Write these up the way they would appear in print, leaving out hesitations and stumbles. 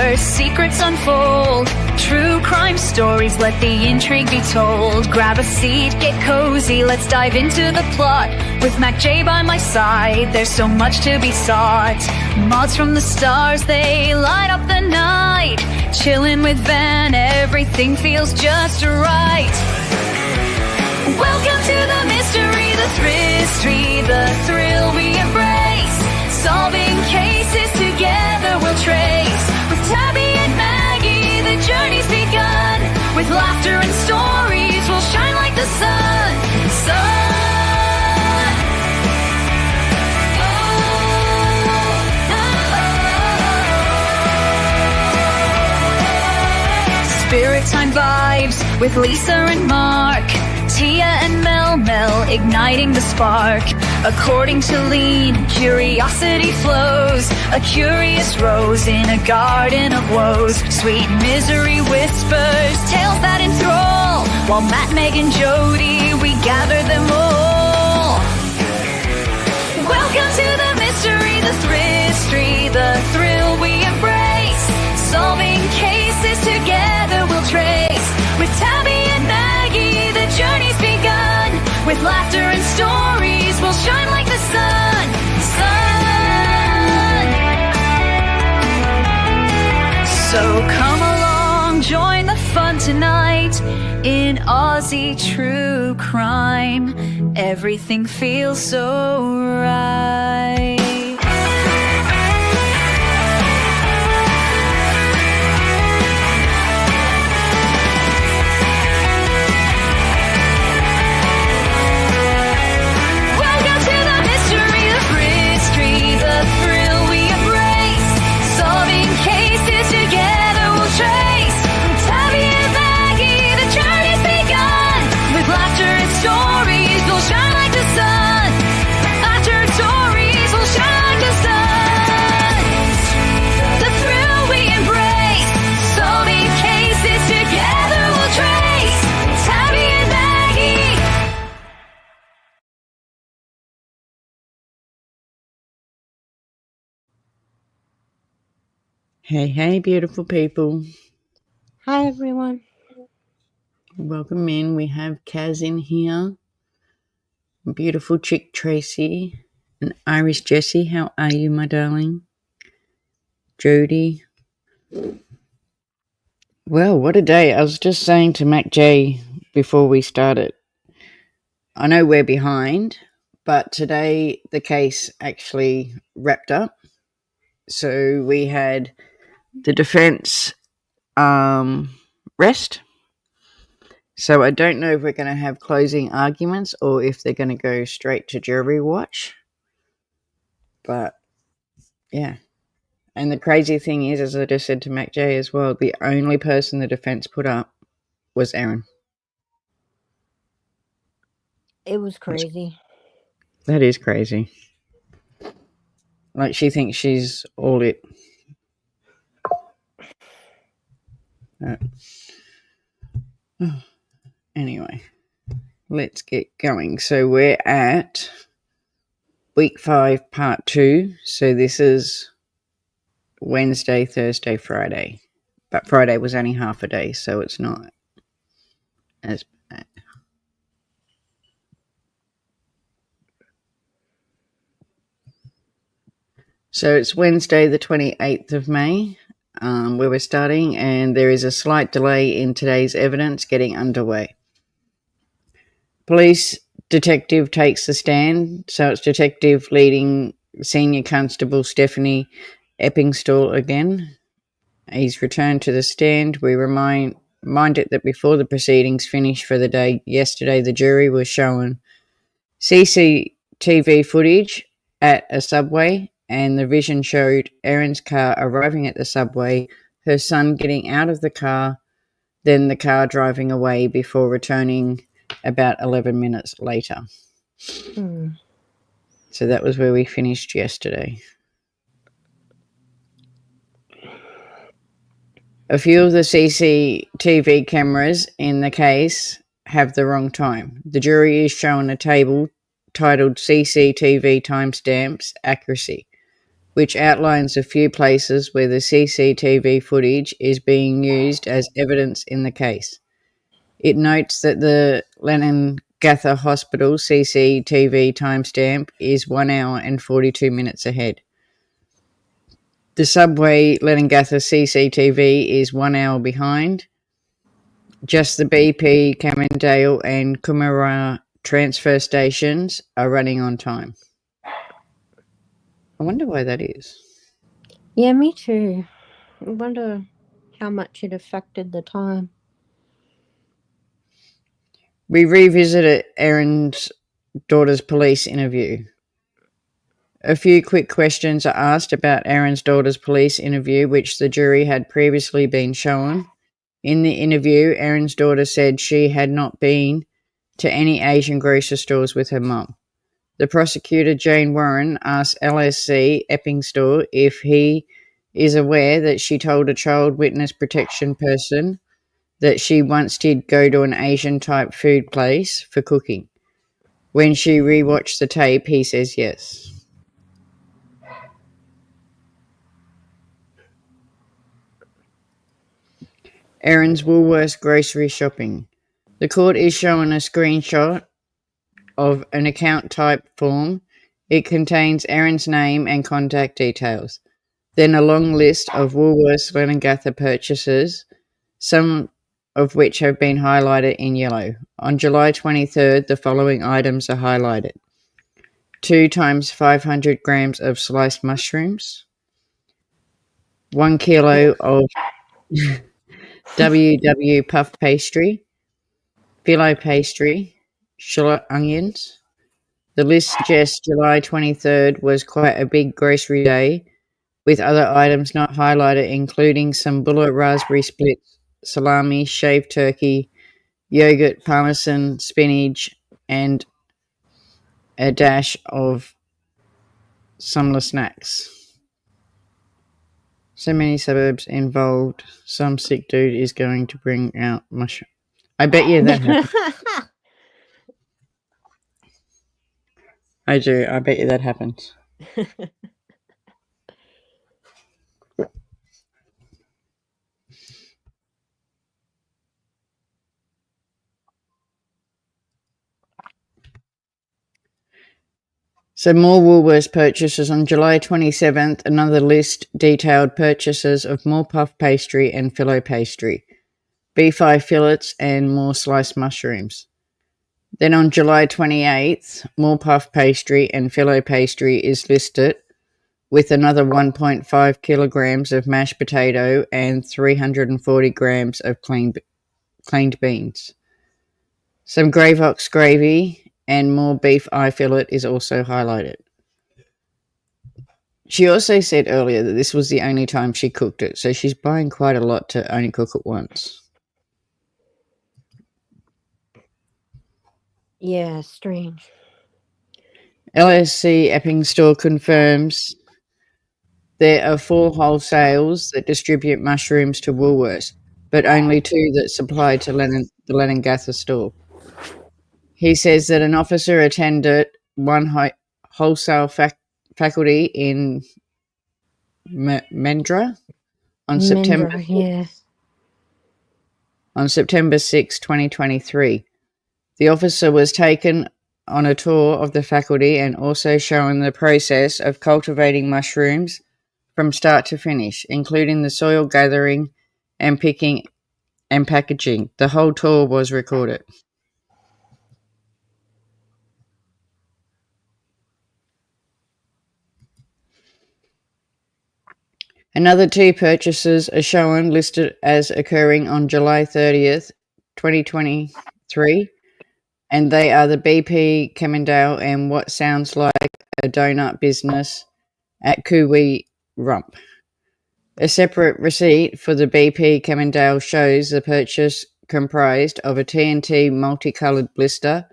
whispers, secrets unfold. True crime stories, let the intrigue be told. Grab a seat, get cozy, let's dive into the plot. With Mac J by my side, there's so much to be sought. Mods from the stars, they light up the night. Chillin' with Van, everything feels just right. Welcome to the mystery, the thrill, the thrill we embrace. Solving cases together we'll trace. With Tabby and Maggie, the journey's begun. With laughter and stories, we'll shine like the sun. Spirit Time vibes with Lisa and Mark. Tia and Mel igniting the spark. According to Lean, curiosity flows. A curious rose in a garden of woes. Sweet misery whispers, tales that enthrall. While Matt, Meg, and Jody, we gather them all. Welcome to the mystery, the thrill we embrace. Solving cases together we'll trace. With Tabby and Maggie, the journey's begun. With laughter and stories, we'll shine like the sun. So come along, join the fun tonight. In Aussie true crime, everything feels so right. Hey, beautiful people. Hi, everyone. Welcome in. We have Kaz in here. Beautiful chick Tracy. And Irish Jessie. How are you, my darling? Jody. Well, what a day. I was just saying to Mac J before we started. I know we're behind, but today the case actually wrapped up. So we had the defense rest. So I don't know if we're going to have closing arguments or if they're going to go straight to jury watch. But, yeah. And the crazy thing is, as I just said to Mac J as well, the only person the defense put up was Erin. It was crazy. That is crazy. Like, she thinks she's all it. Anyway, let's get going. So we're at week 5, part 2. So this is Wednesday, Thursday, Friday. But Friday was only half a day, so it's not as bad. So it's Wednesday, the 28th of May, where we're starting, and there is a slight delay in today's evidence getting underway. Police detective takes the stand, so it's detective leading Senior Constable Stephanie Eppingstall again. He's returned to the stand. We reminded that before the proceedings finished for the day yesterday, the jury was shown CCTV footage at a subway, and the vision showed Erin's car arriving at the subway, her son getting out of the car, then the car driving away before returning about 11 minutes later. So that was where we finished yesterday. A few of the CCTV cameras in the case have the wrong time. The jury is shown a table titled CCTV Timestamps Accuracy, which outlines a few places where the CCTV footage is being used as evidence in the case. It notes that the Leningatha Hospital CCTV timestamp is 1 hour and 42 minutes ahead. The subway Leningatha CCTV is 1 hour behind. Just the BP, Camindale and Kumara transfer stations are running on time. I wonder why that is. Yeah, me too. I wonder how much it affected the time. We revisited Erin's daughter's police interview. A few quick questions are asked about Erin's daughter's police interview, which the jury had previously been shown. In the interview, Erin's daughter said she had not been to any Asian grocery stores with her mum. The prosecutor, Jane Warren, asked LSC Epping Store if he is aware that she told a child witness protection person that she once did go to an Asian-type food place for cooking. When she rewatched the tape, he says yes. Erin's Woolworths grocery shopping. The court is showing a screenshot of an account type form. It contains Erin's name and contact details. Then a long list of Woolworths Leningatha purchases, some of which have been highlighted in yellow. On July 23rd, the following items are highlighted. 2 times 500 grams of sliced mushrooms, 1 kilo of WW puff pastry, phyllo pastry, shallot onions. The list suggests July 23rd was quite a big grocery day, with other items not highlighted including some bullet raspberry splits, salami, shaved turkey, yogurt, parmesan, spinach, and a dash of summer snacks. So many suburbs involved. Some sick dude is going to bring out mushroom. I bet you that happens. I do. I bet you that happens. So more Woolworths purchases on July 27th. Another list detailed purchases of more puff pastry and phyllo pastry, beef eye fillets, and more sliced mushrooms. Then on July 28th, more puff pastry and phyllo pastry is listed, with another 1.5 kilograms of mashed potato and 340 grams of cleaned beans. Some Gravox gravy and more beef eye fillet is also highlighted. She also said earlier that this was the only time she cooked it, so she's buying quite a lot to only cook it once. Yeah, strange. LSC Epping Store confirms there are 4 wholesales that distribute mushrooms to Woolworths, but only 2 that supply to the Leningatha store. He says that an officer attended one wholesale faculty in Mendra on September 6, 2023. The officer was taken on a tour of the faculty and also shown the process of cultivating mushrooms from start to finish, including the soil gathering and picking and packaging. The whole tour was recorded. Another 2 purchases are shown listed as occurring on July 30th, 2023, and they are the BP Camindale and what sounds like a donut business at Kuwi Rump. A separate receipt for the BP Camindale shows the purchase comprised of a TNT multicoloured blister,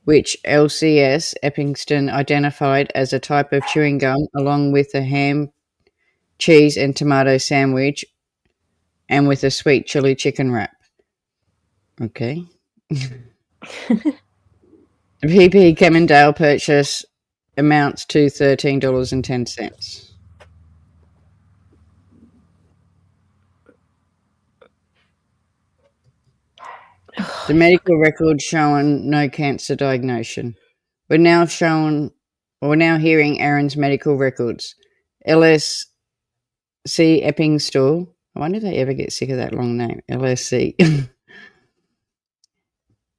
which LCS Eppingston identified as a type of chewing gum, along with a ham, cheese and tomato sandwich, and with a sweet chili chicken wrap. Okay. The PP Camindale purchase amounts to $13.10. The medical record showing no cancer diagnosis. We're now hearing Erin's medical records. LSC Epping Store. I wonder if they ever get sick of that long name. LSC.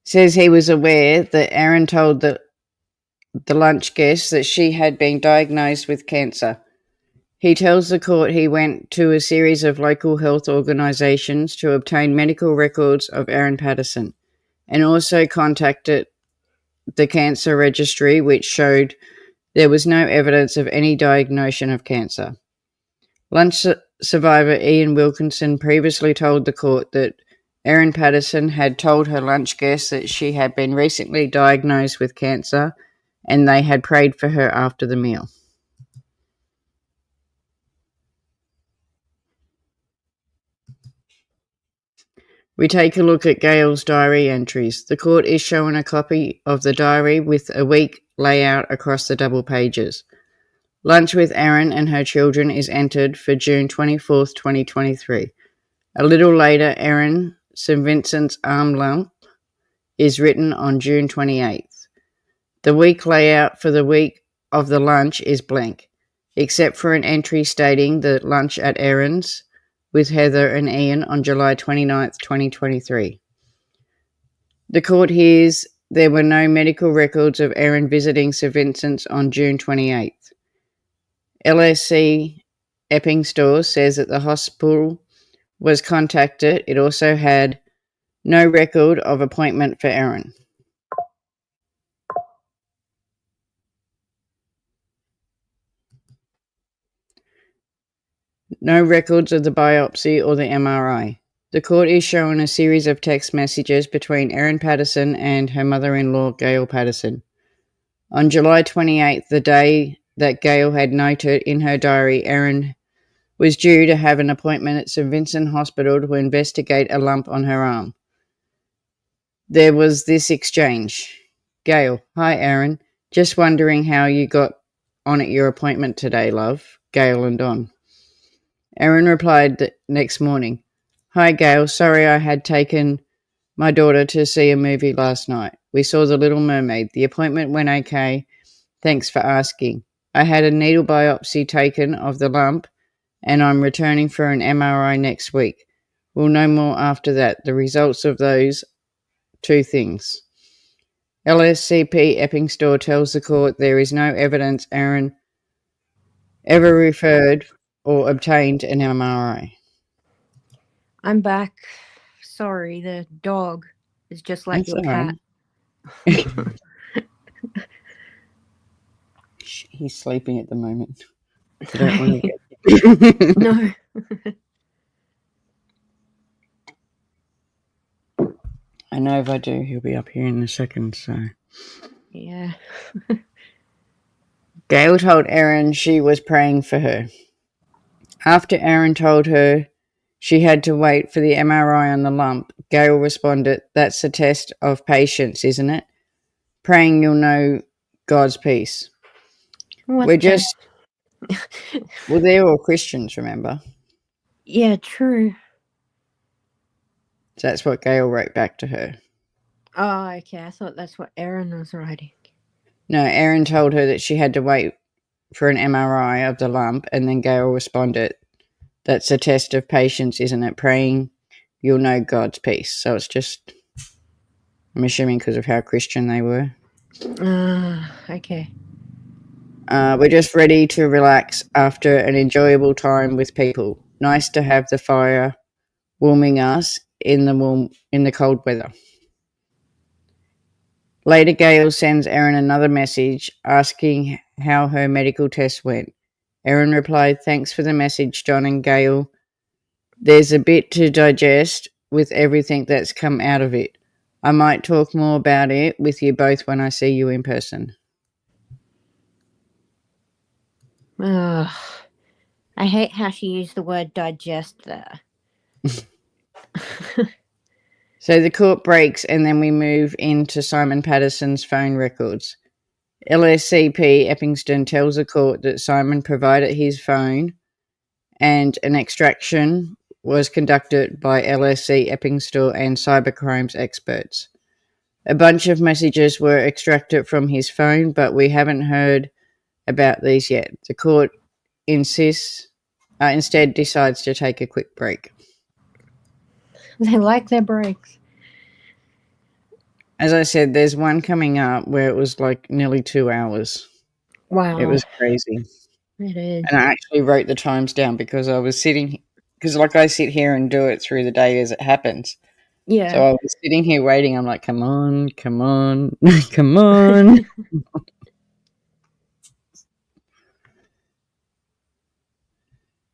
Says he was aware that Erin told the lunch guest that she had been diagnosed with cancer. He tells the court he went to a series of local health organisations to obtain medical records of Erin Patterson and also contacted the cancer registry, which showed there was no evidence of any diagnosis of cancer. Lunch survivor Ian Wilkinson previously told the court that Erin Patterson had told her lunch guests that she had been recently diagnosed with cancer and they had prayed for her after the meal. We take a look at Gail's diary entries. The court is showing a copy of the diary with a week layout across the double pages. Lunch with Erin and her children is entered for June 24th, 2023. A little later, Erin St. Vincent's arm lump is written on June 28th. The week layout for the week of the lunch is blank, except for an entry stating the lunch at Erin's with Heather and Ian on July 29th, 2023. The court hears there were no medical records of Erin visiting St. Vincent's on June 28th. LSC Epping Store says that the hospital was contacted. It also had no record of appointment for Erin. No records of the biopsy or the MRI. The court is showing a series of text messages between Erin Patterson and her mother-in-law, Gail Patterson. On July 28th, the day that Gail had noted in her diary, Erin was due to have an appointment at St. Vincent Hospital to investigate a lump on her arm. There was this exchange. Gail: "Hi, Erin. Just wondering how you got on at your appointment today, love. Gail and Don." Erin replied the next morning: "Hi, Gail. Sorry I had taken my daughter to see a movie last night. We saw The Little Mermaid. The appointment went okay. Thanks for asking. I had a needle biopsy taken of the lump and I'm returning for an MRI next week. We'll know more after that, the results of those two things." LSCP Epping Store tells the court there is no evidence Erin ever referred or obtained an MRI. I'm back. Sorry, the dog is just like That's your cat. right. He's sleeping at the moment. I don't want to get No. I know if I do, he'll be up here in a second, so. Yeah. Gail told Erin she was praying for her. After Erin told her she had to wait for the MRI on the lump, Gail responded, "That's a test of patience, isn't it? Praying you'll know God's peace." What We're the- just... Well, they're all Christians, remember? Yeah, true. So that's what Gail wrote back to her. Oh, okay. I thought that's what Erin was writing. No, Erin told her that she had to wait for an MRI of the lump, and then Gail responded, "That's a test of patience, isn't it? Praying you'll know God's peace." So it's just, I'm assuming because of how Christian they were. Okay. We're just ready to relax after an enjoyable time with people. Nice to have the fire warming us in the cold weather. Later, Gail sends Erin another message asking how her medical test went. Erin replied, "Thanks for the message, John and Gail. There's a bit to digest with everything that's come out of it. I might talk more about it with you both when I see you in person." Ugh. I hate how she used the word digest there. So the court breaks and then we move into Simon Patterson's phone records. LSCP Eppington tells the court that Simon provided his phone and an extraction was conducted by LSC Eppington and cybercrimes experts. A bunch of messages were extracted from his phone, but we haven't heard about these yet. The court instead decides to take a quick break. They like their breaks. As I said, there's one coming up where it was like nearly 2 hours. Wow. It was crazy. It is. And I actually wrote the times down because I was because like I sit here and do it through the day as it happens. Yeah. So I was sitting here waiting. I'm like, come on, come on, come on.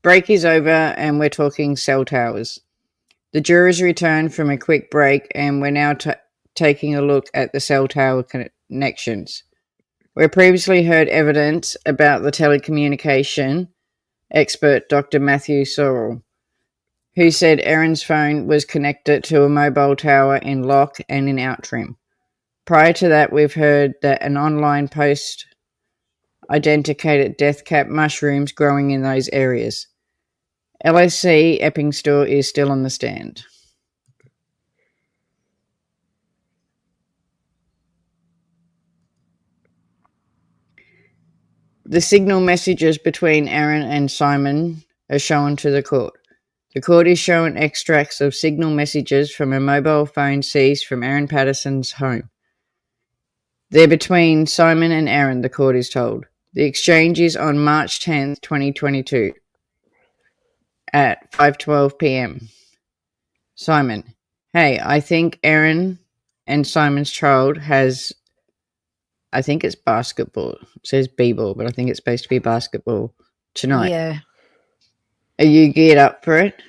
Break is over and we're talking cell towers. The jurors returned from a quick break and we're now taking a look at the cell tower connections. We previously heard evidence about the telecommunication expert Dr. Matthew Sorrell, who said Erin's phone was connected to a mobile tower in Lock and in Outram. Prior to that, we've heard that an online post identified death cap mushrooms growing in those areas. LSC Eppington is still on the stand. The signal messages between Erin and Simon are shown to the court. The court is shown extracts of signal messages from a mobile phone seized from Erin Patterson's home. They're between Simon and Erin, the court is told. The exchange is on March 10th, 2022 at 5:12 p.m. Simon: hey, I think Erin and Simon's child has, I think it's basketball. It says b-ball, but I think it's supposed to be basketball tonight. Yeah. Are you geared up for it?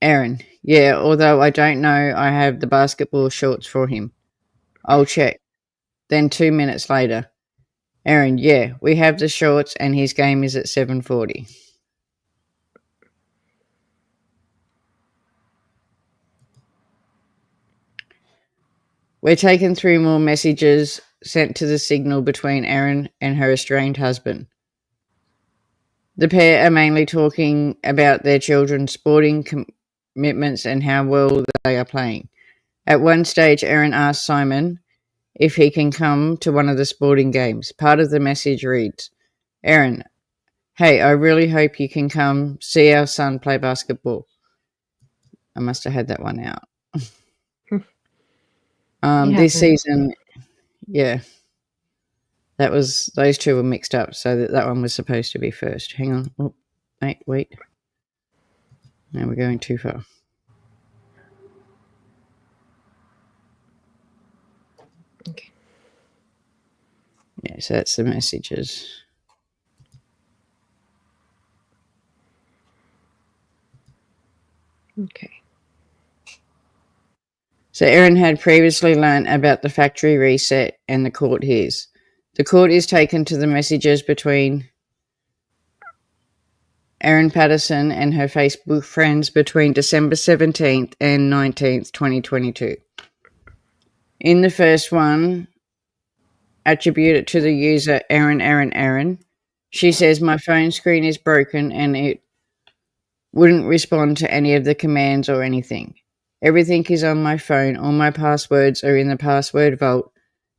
Erin: yeah, although I don't know I have the basketball shorts for him. I'll check. Then 2 minutes later, Erin: yeah, we have the shorts and his game is at 7:40. We're taken through more messages sent to the signal between Erin and her estranged husband. The pair are mainly talking about their children's sporting commitments and how well they are playing. At one stage, Erin asks Simon if he can come to one of the sporting games. Part of the message reads, Erin: hey, I really hope you can come see our son play basketball. I must have had that one out. This season, yeah, those two were mixed up, so that one was supposed to be first. Hang on. Oh, wait. Now we're going too far. Okay. Yeah, so that's the messages. Okay. So Erin had previously learned about the factory reset and the court hears. The court is taken to the messages between Erin Patterson and her Facebook friends between December 17th and 19th, 2022. In the first one, attributed to the user Erin, she says, my phone screen is broken and it wouldn't respond to any of the commands or anything. Everything is on my phone. All my passwords are in the password vault,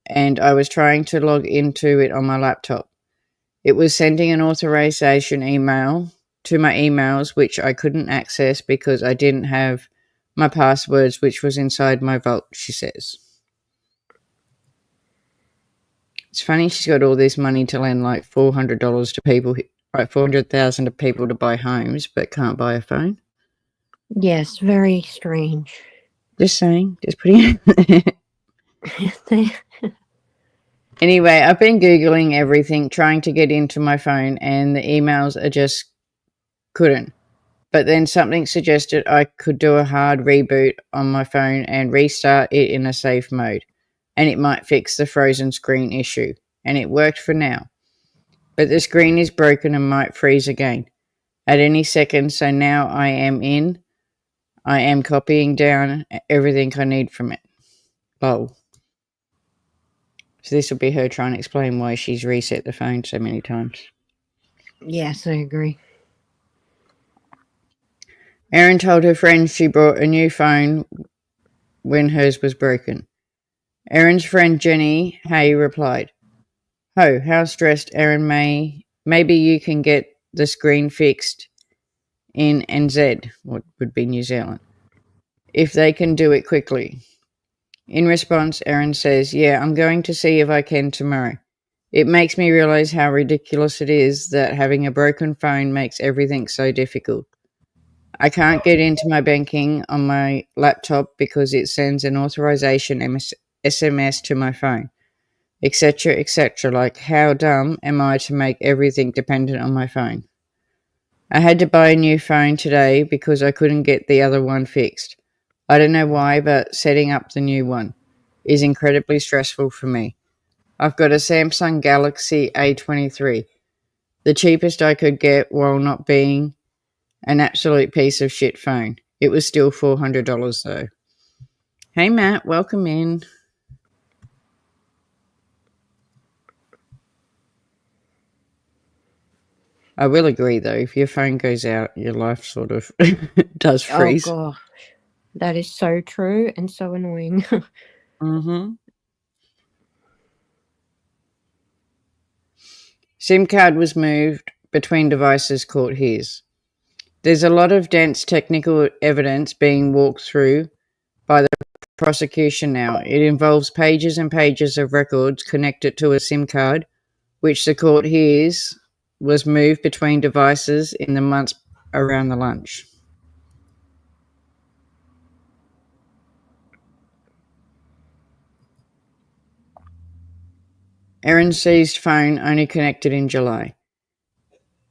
and I was trying to log into it on my laptop. It was sending an authorization email to my emails, which I couldn't access because I didn't have my passwords, which was inside my vault, she says. It's funny she's got all this money to lend like $400 to people, like $400,000 to people to buy homes, but can't buy a phone. Yes, very strange. Just saying, just putting it. Anyway, I've been Googling everything, trying to get into my phone, and the emails are just couldn't. But then something suggested I could do a hard reboot on my phone and restart it in a safe mode, and it might fix the frozen screen issue. And it worked for now. But the screen is broken and might freeze again at any second, so now I am copying down everything I need from it. Lol. So this will be her trying to explain why she's reset the phone so many times. Yes, I agree. Erin told her friend she bought a new phone when hers was broken. Erin's friend Jenny Hay replied, "Oh, how stressed, Erin. Maybe you can get the screen fixed in NZ," what would be New Zealand, "if they can do it quickly." In response, Erin says, "Yeah, I'm going to see if I can tomorrow. It makes me realize how ridiculous it is that having a broken phone makes everything so difficult. I can't get into my banking on my laptop because it sends an authorization SMS to my phone, etc., etc. Like, how dumb am I to make everything dependent on my phone? I had to buy a new phone today because I couldn't get the other one fixed. I don't know why, but setting up the new one is incredibly stressful for me. I've got a Samsung Galaxy A23, the cheapest I could get while not being an absolute piece of shit phone. It was still $400 though." Hey Matt, welcome in. I will agree though, if your phone goes out, your life sort of does freeze. Oh gosh, that is so true and so annoying. Mm-hmm. SIM card was moved between devices, court hears. There's a lot of dense technical evidence being walked through by the prosecution now. It involves pages and pages of records connected to a SIM card, which the court hears was moved between devices in the months around the lunch. Erin's seized phone only connected in July.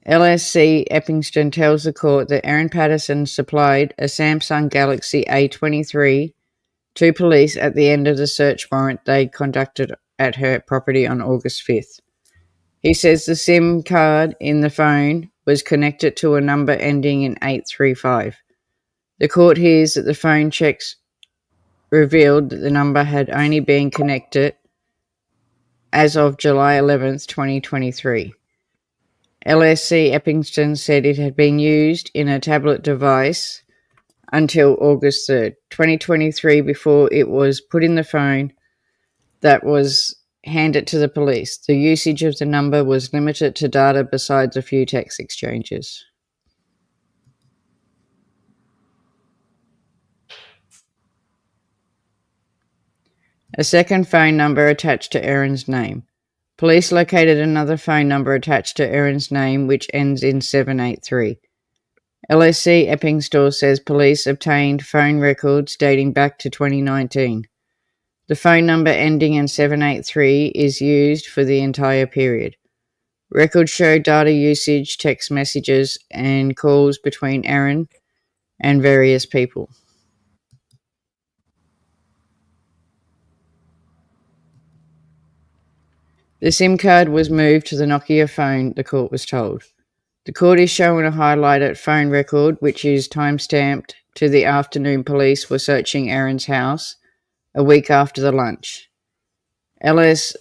LSC Eppington tells the court that Erin Patterson supplied a Samsung Galaxy A23 to police at the end of the search warrant they conducted at her property on August 5th. He says the SIM card in the phone was connected to a number ending in 835. The court hears that the phone checks revealed that the number had only been connected as of July 11th, 2023. LSC Eppington said it had been used in a tablet device until August 3rd, 2023, before it was put in the phone that was handed to the police. The usage of the number was limited to data besides a few text exchanges. A second phone number attached to Erin's name. Police located another phone number attached to Erin's name, which ends in 783. LSC Eppington says police obtained phone records dating back to 2019. The phone number ending in 783 is used for the entire period. Records show data usage, text messages, and calls between Erin and various people. The SIM card was moved to the Nokia phone, the court was told. The court is showing a highlighted phone record, which is timestamped to the afternoon police were searching Erin's house a week after the lunch. LSC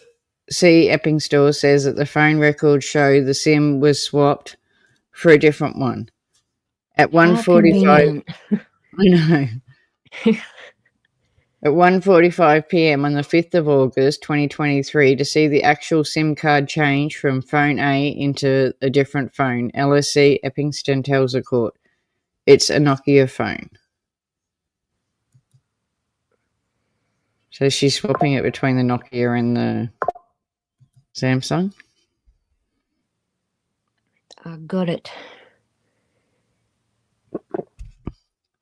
Eppington says that the phone records show the SIM was swapped for a different one. At 1:45, I know. At 1:45 p.m. on the 5th of August 2023 to see the actual SIM card change from phone A into a different phone, LSC Eppington tells the court. It's a Nokia phone. So she's swapping it between the Nokia and the Samsung? I got it.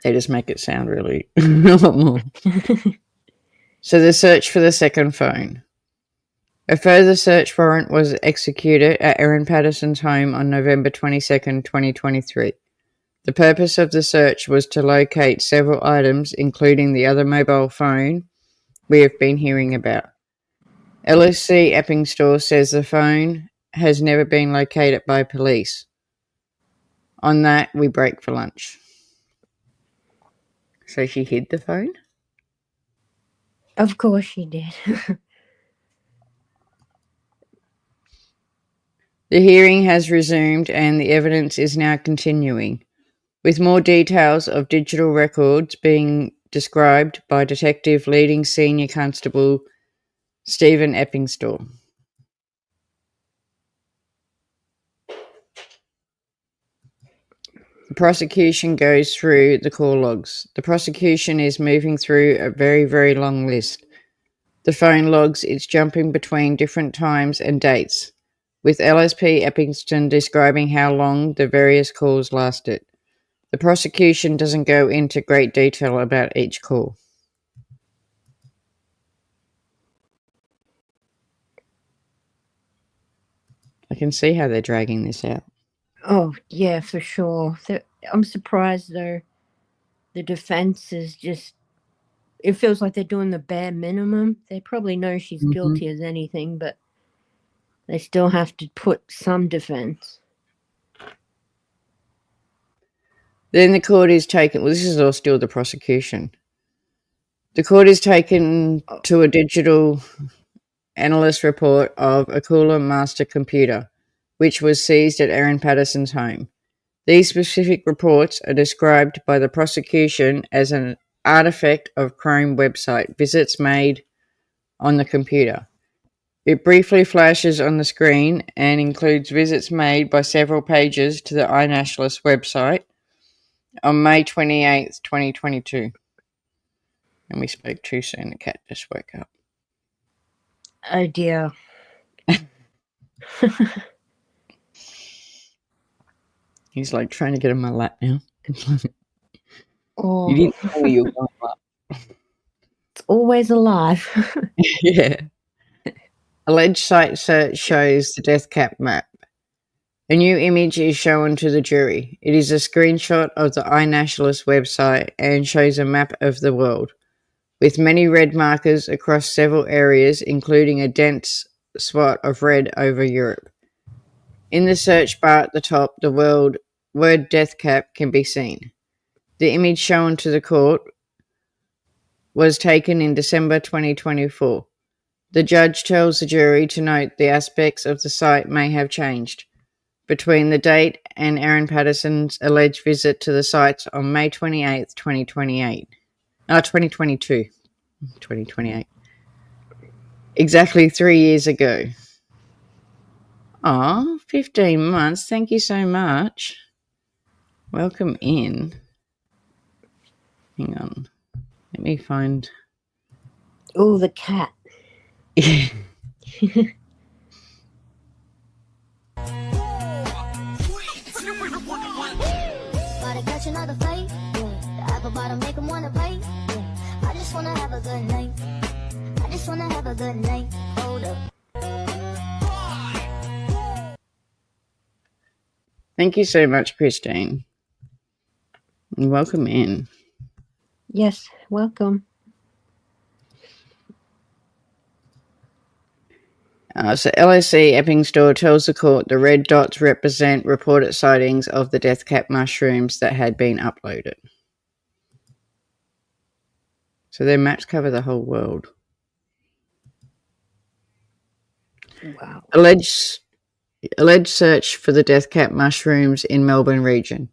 They just make it sound really a lot more. So the search for the second phone. A further search warrant was executed at Erin Patterson's home on November 22nd, 2023. The purpose of the search was to locate several items, including the other mobile phone we have been hearing about. LSC Eppington says the phone has never been located by police. On that, we break for lunch. So she hid the phone? Of course she did. The hearing has resumed and the evidence is now continuing, with more details of digital records being described by Detective Leading Senior Constable Stephen Eppingstall. The prosecution goes through the call logs. The prosecution is moving through a very, very long list. The phone logs, it's jumping between different times and dates, with LSP Eppington describing how long the various calls lasted. The prosecution doesn't go into great detail about each call. I can see how they're dragging this out. Oh, yeah, for sure. I'm surprised, though. The defense is just, it feels like they're doing the bare minimum. They probably know she's guilty as anything, but they still have to put some defense. Then the court is taken, well, this is all still the prosecution. The court is taken to a digital analyst report of a Cooler Master computer, which was seized at Erin Patterson's home. These specific reports are described by the prosecution as an artifact of Chrome website visits made on the computer. It briefly flashes on the screen and includes visits made by several pages to the iNationalist website on May 28th, 2022. And we spoke too soon, the cat just woke up. Oh, dear. He's like trying to get in my lap now. Oh, You didn't tell me you were going up. it's always alive. Yeah. Alleged site search shows the death cap map. A new image is shown to the jury. It is a screenshot of the iNationalist website and shows a map of the world, with many red markers across several areas, including a dense spot of red over Europe. In the search bar at the top, the word death cap can be seen. The image shown to the court was taken in December 2024. The judge tells the jury to note the aspects of the site may have changed between the date and Erin Patterson's alleged visit to the sites on May 28th, 2022. 2028. Exactly 3 years ago. Aw, 15 months. Thank you so much. Welcome in. Hang on. Let me find... Oh, the cat. Gotta catch another fight. The apple bottom make 'em wanna bite. I just wanna have a good night. I just wanna have a good night. Hold up. Thank you so much, Christine. And welcome in. Yes, welcome. So LSC Eppingstall tells the court the red dots represent reported sightings of the death cap mushrooms that had been uploaded. So their maps cover the whole world. Wow. Alleged search for the death cap mushrooms in Melbourne region.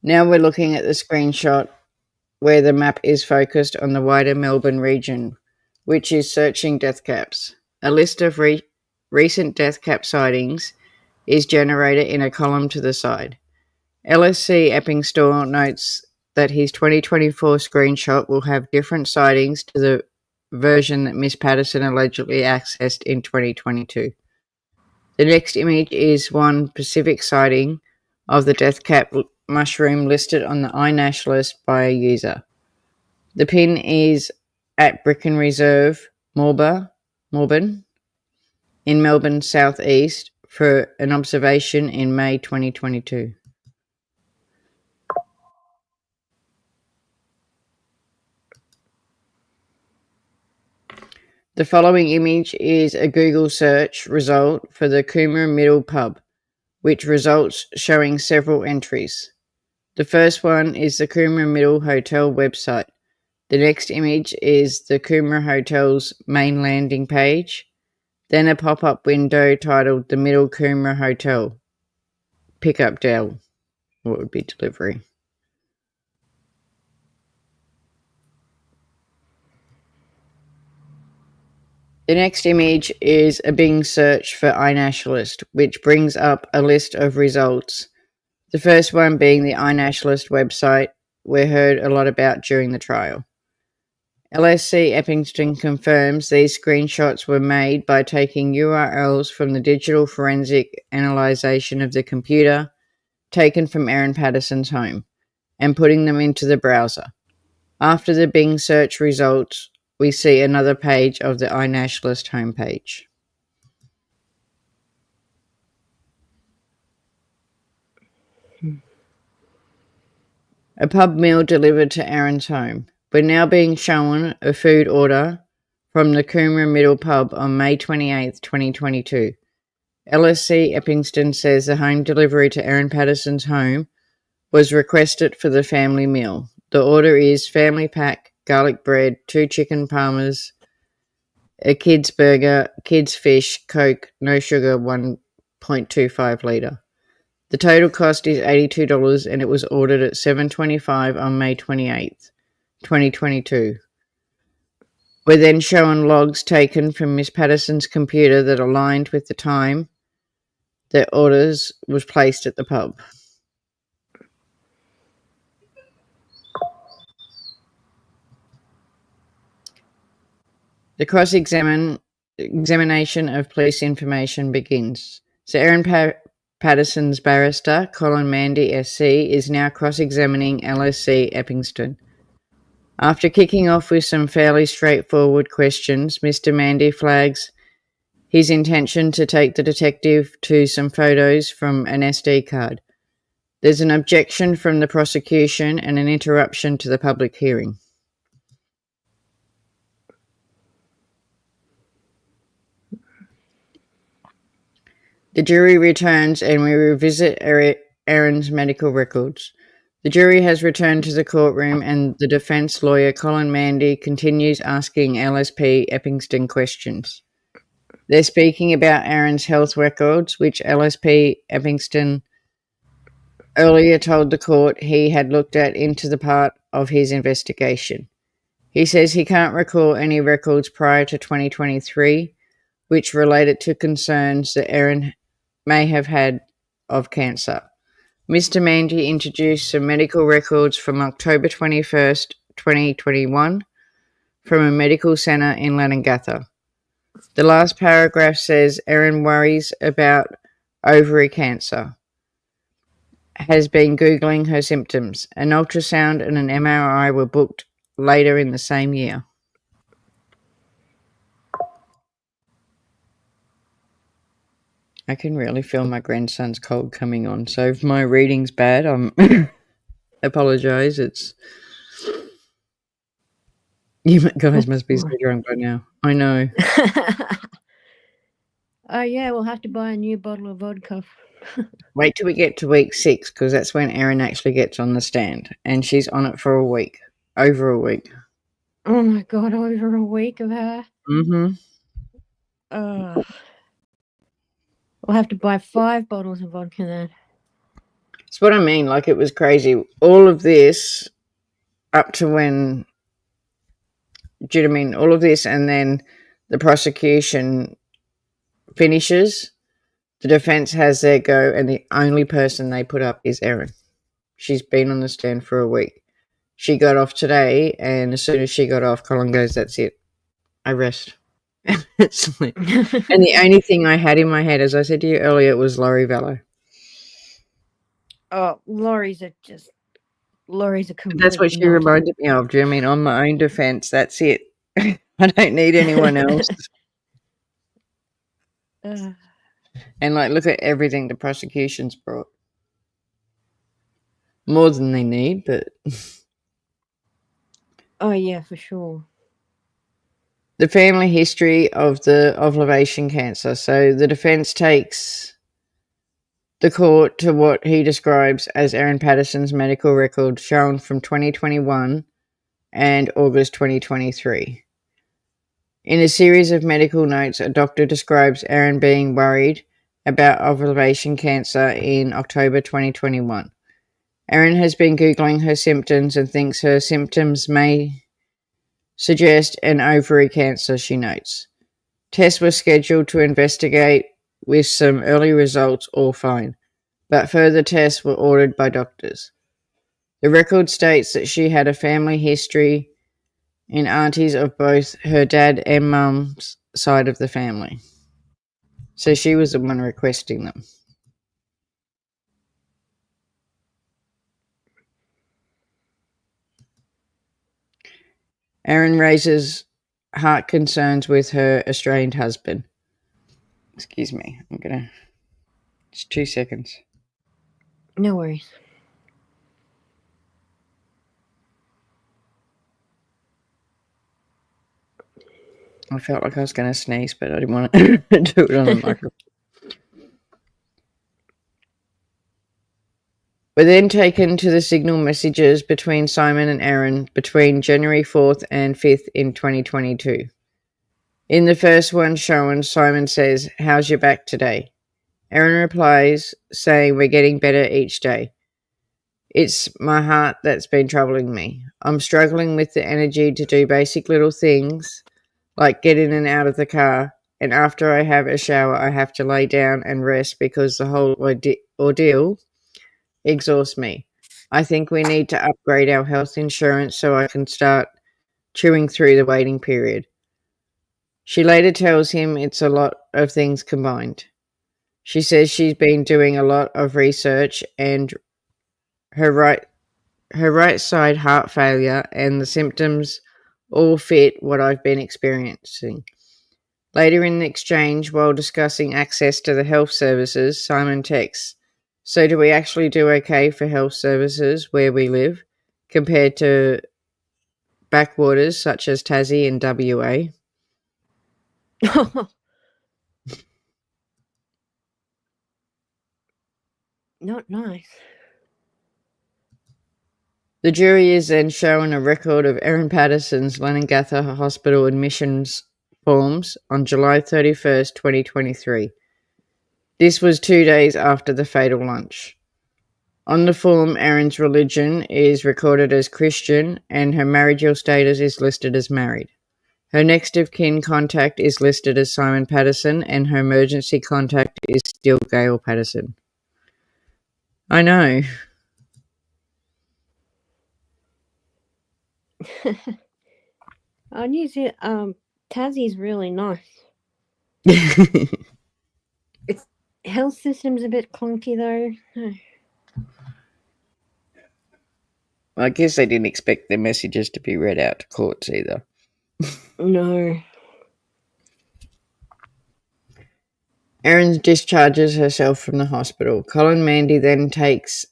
Now we're looking at the screenshot where the map is focused on the wider Melbourne region, which is searching death caps. A list of recent death cap sightings is generated in a column to the side. LSC Eppingstall notes that his 2024 screenshot will have different sightings to the version that Miss Patterson allegedly accessed in 2022. The next image is one specific sighting of the death cap mushroom listed on the iNationalist by a user. The pin is at Bricken Reserve, Morwell, in Melbourne South East for an observation in May 2022. The following image is a Google search result for the Coomera Middle pub, which results showing several entries. The first one is the Coomera Middle Hotel website. The next image is the Coomera Hotel's main landing page. Then a pop-up window titled The Middle Coomera Hotel. Pick up Dell. What would be delivery? The next image is a Bing search for iNationalist, which brings up a list of results. The first one being the iNationalist website we heard a lot about during the trial. LSC Eppington confirms these screenshots were made by taking URLs from the digital forensic analyzation of the computer taken from Erin Patterson's home and putting them into the browser. After the Bing search results, we see another page of the iNationalist homepage. A pub meal delivered to Erin's home. We're now being shown a food order from the Coomera Middle Pub on May 28, 2022. LSC Eppington says the home delivery to Erin Patterson's home was requested for the family meal. The order is family pack, garlic bread, 2 chicken parmas, a kid's burger, kid's fish, Coke, no sugar, 1.25 litre. The total cost is $82 and it was ordered at 7:25 on May 28th, 2022. We're then shown logs taken from Miss Patterson's computer that aligned with the time that orders was placed at the pub. The cross-examination of police information begins. So Erin Patterson's barrister, Colin Mandy SC, is now cross-examining LSC Eppington. After kicking off with some fairly straightforward questions, Mr. Mandy flags his intention to take the detective to some photos from an SD card. There's an objection from the prosecution and an interruption to the public hearing. The jury returns and we revisit Erin's medical records. The jury has returned to the courtroom and the defence lawyer Colin Mandy continues asking LSP Eppington questions. They're speaking about Erin's health records, which LSP Eppington earlier told the court he had looked at into the part of his investigation. He says he can't recall any records prior to 2023 which related to concerns that Erin may have had of cancer. Mr. Mandy introduced some medical records from October 21st, 2021 from a medical centre in Lanangatha. The last paragraph says Erin worries about ovary cancer, has been Googling her symptoms. An ultrasound and an MRI were booked later in the same year. I can really feel my grandson's cold coming on, so if my reading's bad, apologise. You guys must be so drunk by now. I know. Oh, yeah, we'll have to buy a new bottle of vodka. Wait till we get to week 6, because that's when Erin actually gets on the stand, and she's on it for a week. Over a week. Oh, my God, over a week of her? Mm-hmm. We'll have to buy 5 bottles of vodka then. That's what I mean. Like, it was crazy. All of this up to when... Do you know what I mean? All of this and then the prosecution finishes. The defence has their go and the only person they put up is Erin. She's been on the stand for a week. She got off today and as soon as she got off, Colin goes, that's it. I rest. And the only thing I had in my head, as I said to you earlier, was Laurie Vallow. Oh, Laurie's a complete That's what she reminded me of. Do you know what I mean? On my own defence, that's it. I don't need anyone else. And like, look at everything the prosecution's brought. More than they need, but... Oh, yeah, for sure. The family history of the ovulation cancer. So the defence takes the court to what he describes as Erin Patterson's medical record shown from 2021 and August 2023. In a series of medical notes, a doctor describes Erin being worried about ovulation cancer in October 2021. Erin has been Googling her symptoms and thinks her symptoms may suggest an ovary cancer, she notes. Tests were scheduled to investigate with some early results all fine, but further tests were ordered by doctors. The record states that she had a family history in aunties of both her dad and mum's side of the family. So she was the one requesting them. Erin raises heart concerns with her estranged husband. Excuse me, just 2 seconds. No worries. I felt like I was going to sneeze, but I didn't want to do it on the microphone. We're then taken to the signal messages between Simon and Erin between January 4th and 5th in 2022. In the first one shown, Simon says, "How's your back today?" Erin replies, saying, "We're getting better each day. It's my heart that's been troubling me. I'm struggling with the energy to do basic little things like get in and out of the car, and after I have a shower, I have to lay down and rest because the whole ordeal exhausts me. I think we need to upgrade our health insurance so I can start chewing through the waiting period." She later tells him it's a lot of things combined. She says she's been doing a lot of research and her right side heart failure and the symptoms all fit what I've been experiencing. Later in the exchange, while discussing access to the health services, Simon texts, "So do we actually do okay for health services where we live compared to backwaters such as Tassie and WA?" Not nice. The jury is then shown a record of Erin Patterson's Leningatha Hospital admissions forms on July 31st, 2023. This was 2 days after the fatal lunch. On the form, Erin's religion is recorded as Christian and her marital status is listed as married. Her next of kin contact is listed as Simon Patterson and her emergency contact is still Gail Patterson. I know. New Zealand, Tassie's really nice. Its health system's a bit clunky though. I guess they didn't expect their messages to be read out to courts either. No. Erin discharges herself from the hospital. Colin Mandy then takes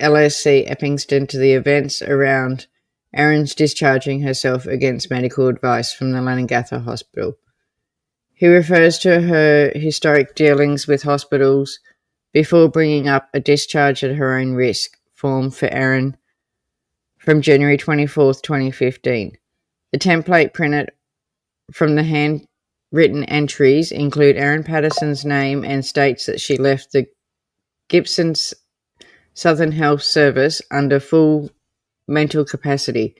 LSC Eppingston to the events around Erin's discharging herself against medical advice from the Leningatha Hospital. He refers to her historic dealings with hospitals before bringing up a discharge at her own risk form for Erin from January 24th, 2015. The template printed from the handwritten entries include Erin Patterson's name and states that she left the Gibson's Southern Health Service under full mental capacity.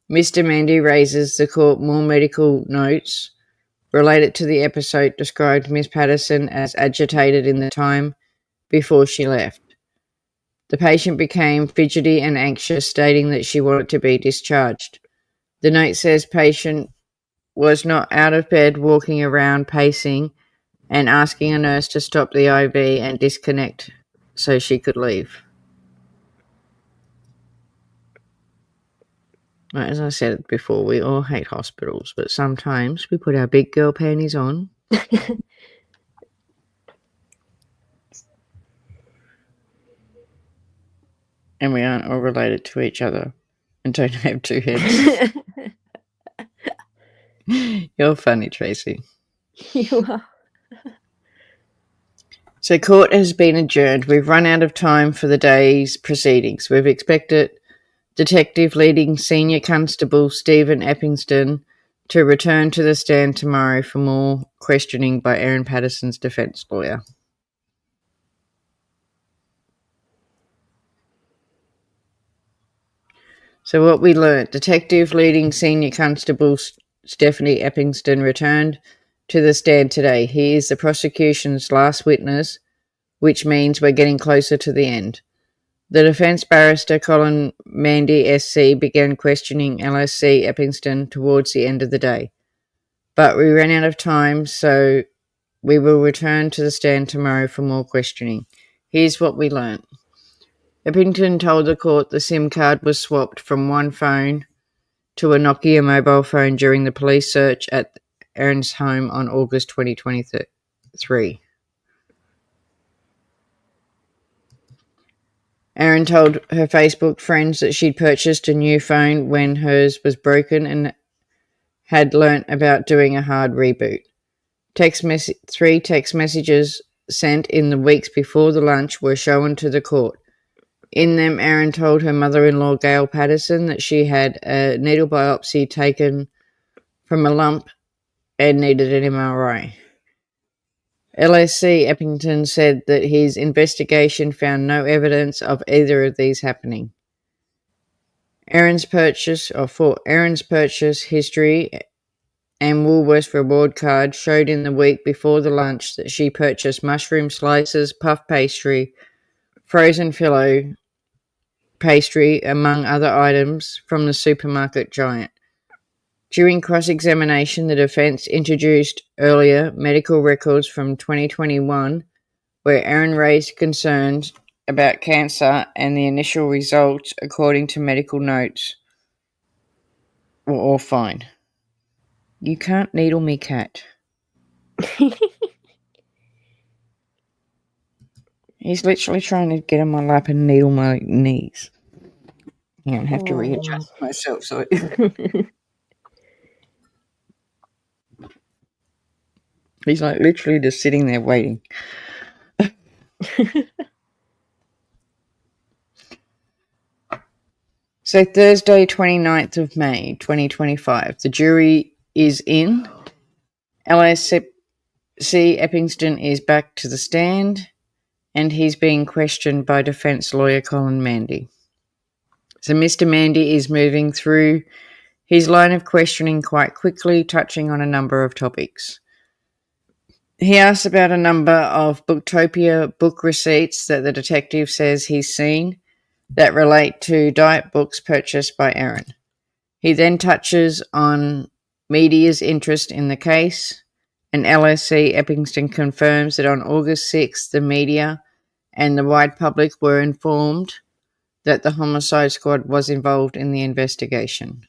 Mr. Mandy raises the court more medical notes related to the episode described Miss Patterson as agitated in the time before she left. The patient became fidgety and anxious, stating that she wanted to be discharged. The note says patient was not out of bed, walking around, pacing, and asking a nurse to stop the IV and disconnect so she could leave. As I said before, we all hate hospitals, but sometimes we put our big girl panties on. And we aren't all related to each other and don't have two heads. You're funny, Tracy. You are. So court has been adjourned. We've run out of time for the day's proceedings. We've expected Detective leading Senior Constable Stephen Eppingston to return to the stand tomorrow for more questioning by Erin Patterson's defence lawyer. So what we learnt, Detective Leading Senior Constable Stephanie Eppingston returned to the stand today. He is the prosecution's last witness, which means we're getting closer to the end. The defence barrister Colin Mandy SC began questioning LSC Eppingston towards the end of the day. But we ran out of time, so we will return to the stand tomorrow for more questioning. Here's what we learnt. Eppington told the court the SIM card was swapped from one phone to a Nokia mobile phone during the police search at Erin's home on August 2023. Erin told her Facebook friends that she'd purchased a new phone when hers was broken and had learnt about doing a hard reboot. 3 text messages sent in the weeks before the lunch were shown to the court. In them, Erin told her mother-in-law, Gail Patterson, that she had a needle biopsy taken from a lump and needed an MRI. LSC Eppington said that his investigation found no evidence of either of these happening. For Erin's purchase history and Woolworths reward card showed in the week before the lunch that she purchased mushroom slices, puff pastry, frozen phyllo pastry, among other items, from the supermarket giant. During cross-examination, the defence introduced earlier medical records from 2021 where Erin raised concerns about cancer, and the initial results, according to medical notes, were all fine. You can't needle me, cat. He's literally trying to get in my lap and needle my knees. I have to readjust myself. So he's like literally just sitting there waiting. So Thursday, 29th of May, 2025, the jury is in. LSC Eppingston is back to the stand, and he's being questioned by defence lawyer Colin Mandy. So Mr. Mandy is moving through his line of questioning quite quickly, touching on a number of topics. He asks about a number of Booktopia book receipts that the detective says he's seen that relate to diet books purchased by Erin. He then touches on media's interest in the case, and LSC Eppingston confirms that on August 6th, the media and the wide public were informed that the homicide squad was involved in the investigation.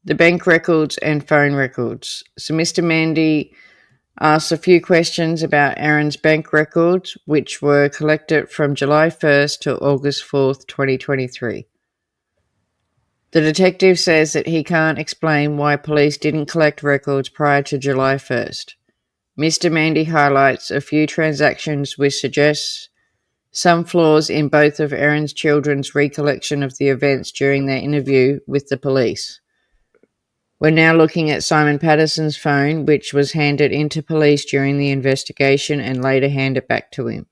The bank records and phone records. So Mr. Mandy asks a few questions about Erin's bank records, which were collected from July 1st to August 4th, 2023. The detective says that he can't explain why police didn't collect records prior to July 1st. Mr. Mandy highlights a few transactions which suggests some flaws in both of Erin's children's recollection of the events during their interview with the police. We're now looking at Simon Patterson's phone, which was handed into police during the investigation and later handed back to him.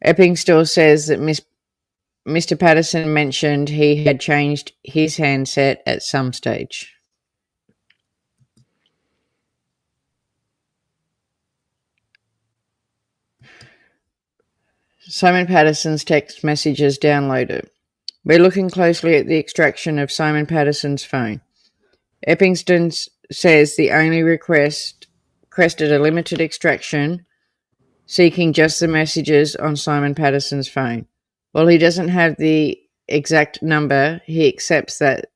Eppington says that Mr. Patterson mentioned he had changed his handset at some stage. Simon Patterson's text messages downloaded. We're looking closely at the extraction of Simon Patterson's phone. Eppington says the only requested a limited extraction, seeking just the messages on Simon Patterson's phone. While he doesn't have the exact number, he accepts that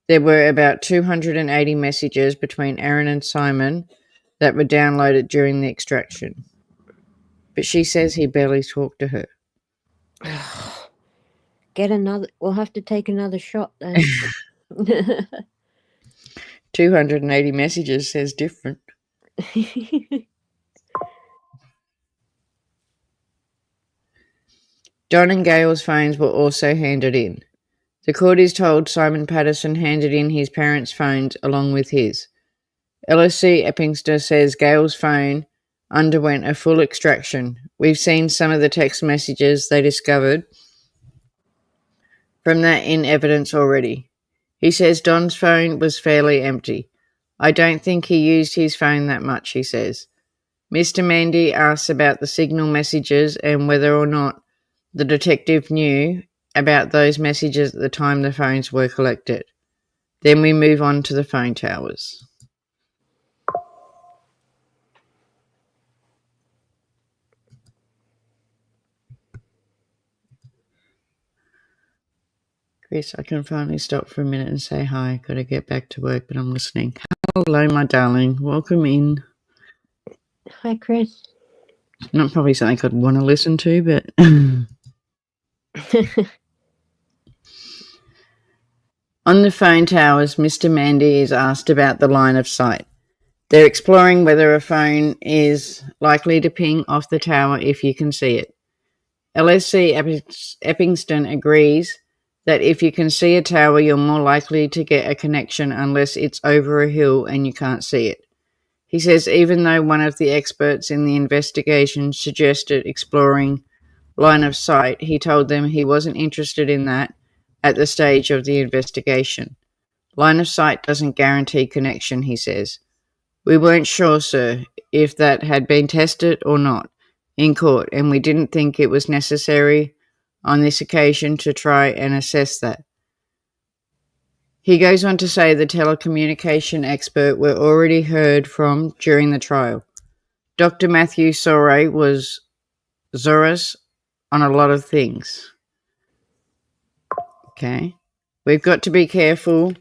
there were about 280 messages between Erin and Simon that were downloaded during the extraction. But she says he barely talked to her. We'll have to take another shot then. 280 messages says different. Don and Gail's phones were also handed in. The court is told Simon Patterson handed in his parents' phones along with his. LSC Eppingster says Gail's phone underwent a full extraction. We've seen some of the text messages they discovered from that in evidence already. He says Don's phone was fairly empty. I don't think he used his phone that much, he says. Mr. Mandy asks about the signal messages and whether or not the detective knew about those messages at the time the phones were collected. Then we move on to the phone towers. Chris, I can finally stop for a minute and say hi. Got to get back to work, but I'm listening. Hello, my darling. Welcome in. Hi, Chris. Not probably something I'd want to listen to, but... On the phone towers, Mr. Mandy is asked about the line of sight. They're exploring whether a phone is likely to ping off the tower if you can see it. LSC Eppingston agrees that if you can see a tower, you're more likely to get a connection unless it's over a hill and you can't see it. He says even though one of the experts in the investigation suggested exploring line of sight, he told them he wasn't interested in that at the stage of the investigation. Line of sight doesn't guarantee connection, he says. We weren't sure, sir, if that had been tested or not in court, and we didn't think it was necessary on this occasion to try and assess that. He goes on to say the telecommunication expert were already heard from during the trial. Dr. Matthew Soray was Zoras on a lot of things. Okay. We've got to be careful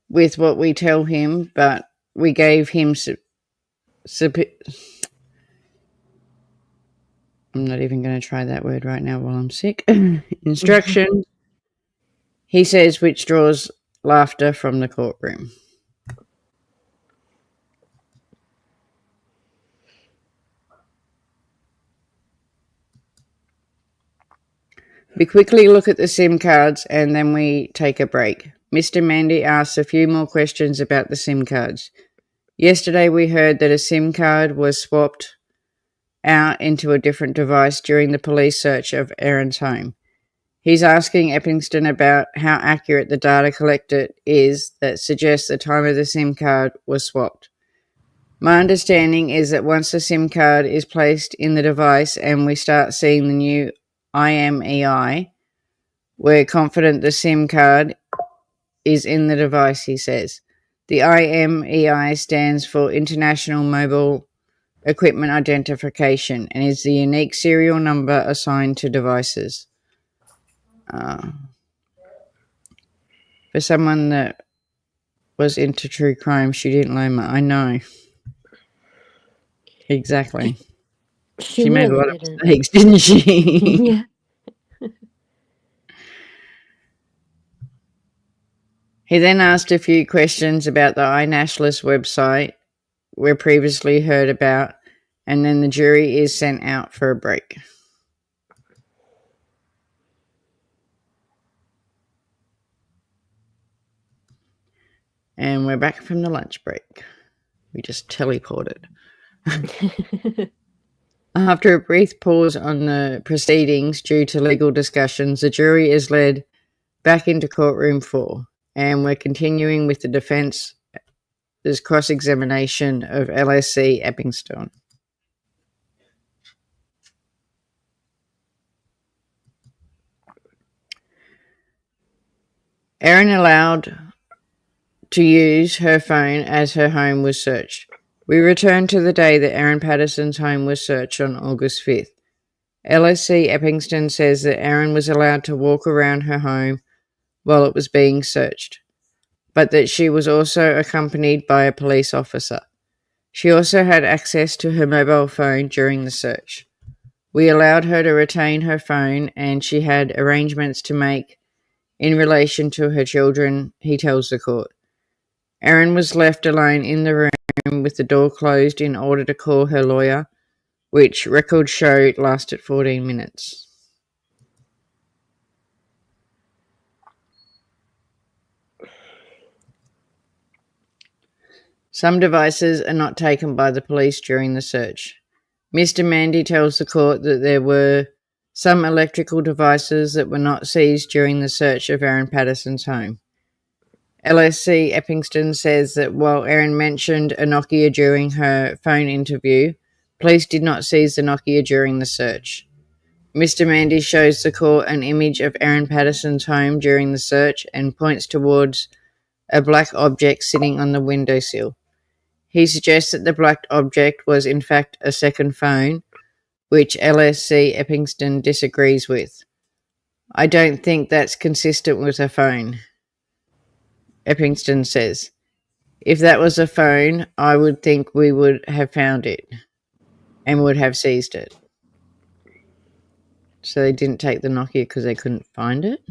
with what we tell him, but we gave him I'm not even going to try that word right now while I'm sick. Instructions, he says, which draws laughter from the courtroom. We quickly look at the SIM cards and then we take a break. Mr. Mandy asks a few more questions about the SIM cards. Yesterday we heard that a SIM card was swapped out into a different device during the police search of Erin's home. He's asking Eppingston about how accurate the data collected is that suggests the time of the SIM card was swapped. My understanding is that once the SIM card is placed in the device and we start seeing the new IMEI, we're confident the SIM card is in the device, he says. The IMEI stands for International Mobile Equipment Identification and is the unique serial number assigned to devices. For someone that was into true crime, she didn't learn much. I know. Exactly. She made a lot of mistakes, didn't she? Yeah. He then asked a few questions about the iNationalist website we previously heard about, and then the jury is sent out for a break. And we're back from the lunch break. We just teleported. After a brief pause on the proceedings due to legal discussions, the jury is led back into courtroom 4, and we're continuing with the defence's cross-examination of LSC Eppington. Erin allowed to use her phone as her home was searched. We return to the day that Erin Patterson's home was searched on August 5th. LSC Eppington says that Erin was allowed to walk around her home while it was being searched, but that she was also accompanied by a police officer. She also had access to her mobile phone during the search. We allowed her to retain her phone, and she had arrangements to make in relation to her children, he tells the court. Erin was left alone in the room with the door closed in order to call her lawyer, which records show lasted 14 minutes. Some devices are not taken by the police during the search. Mr. Mandy tells the court that there were some electrical devices that were not seized during the search of Erin Patterson's home. LSC Eppingston says that while Erin mentioned a Nokia during her phone interview, police did not seize the Nokia during the search. Mr. Mandy shows the court an image of Erin Patterson's home during the search and points towards a black object sitting on the windowsill. He suggests that the black object was in fact a second phone, which LSC Eppingston disagrees with. I don't think that's consistent with a phone, Eppingston says. If that was a phone, I would think we would have found it and would have seized it. So they didn't take the Nokia because they couldn't find it?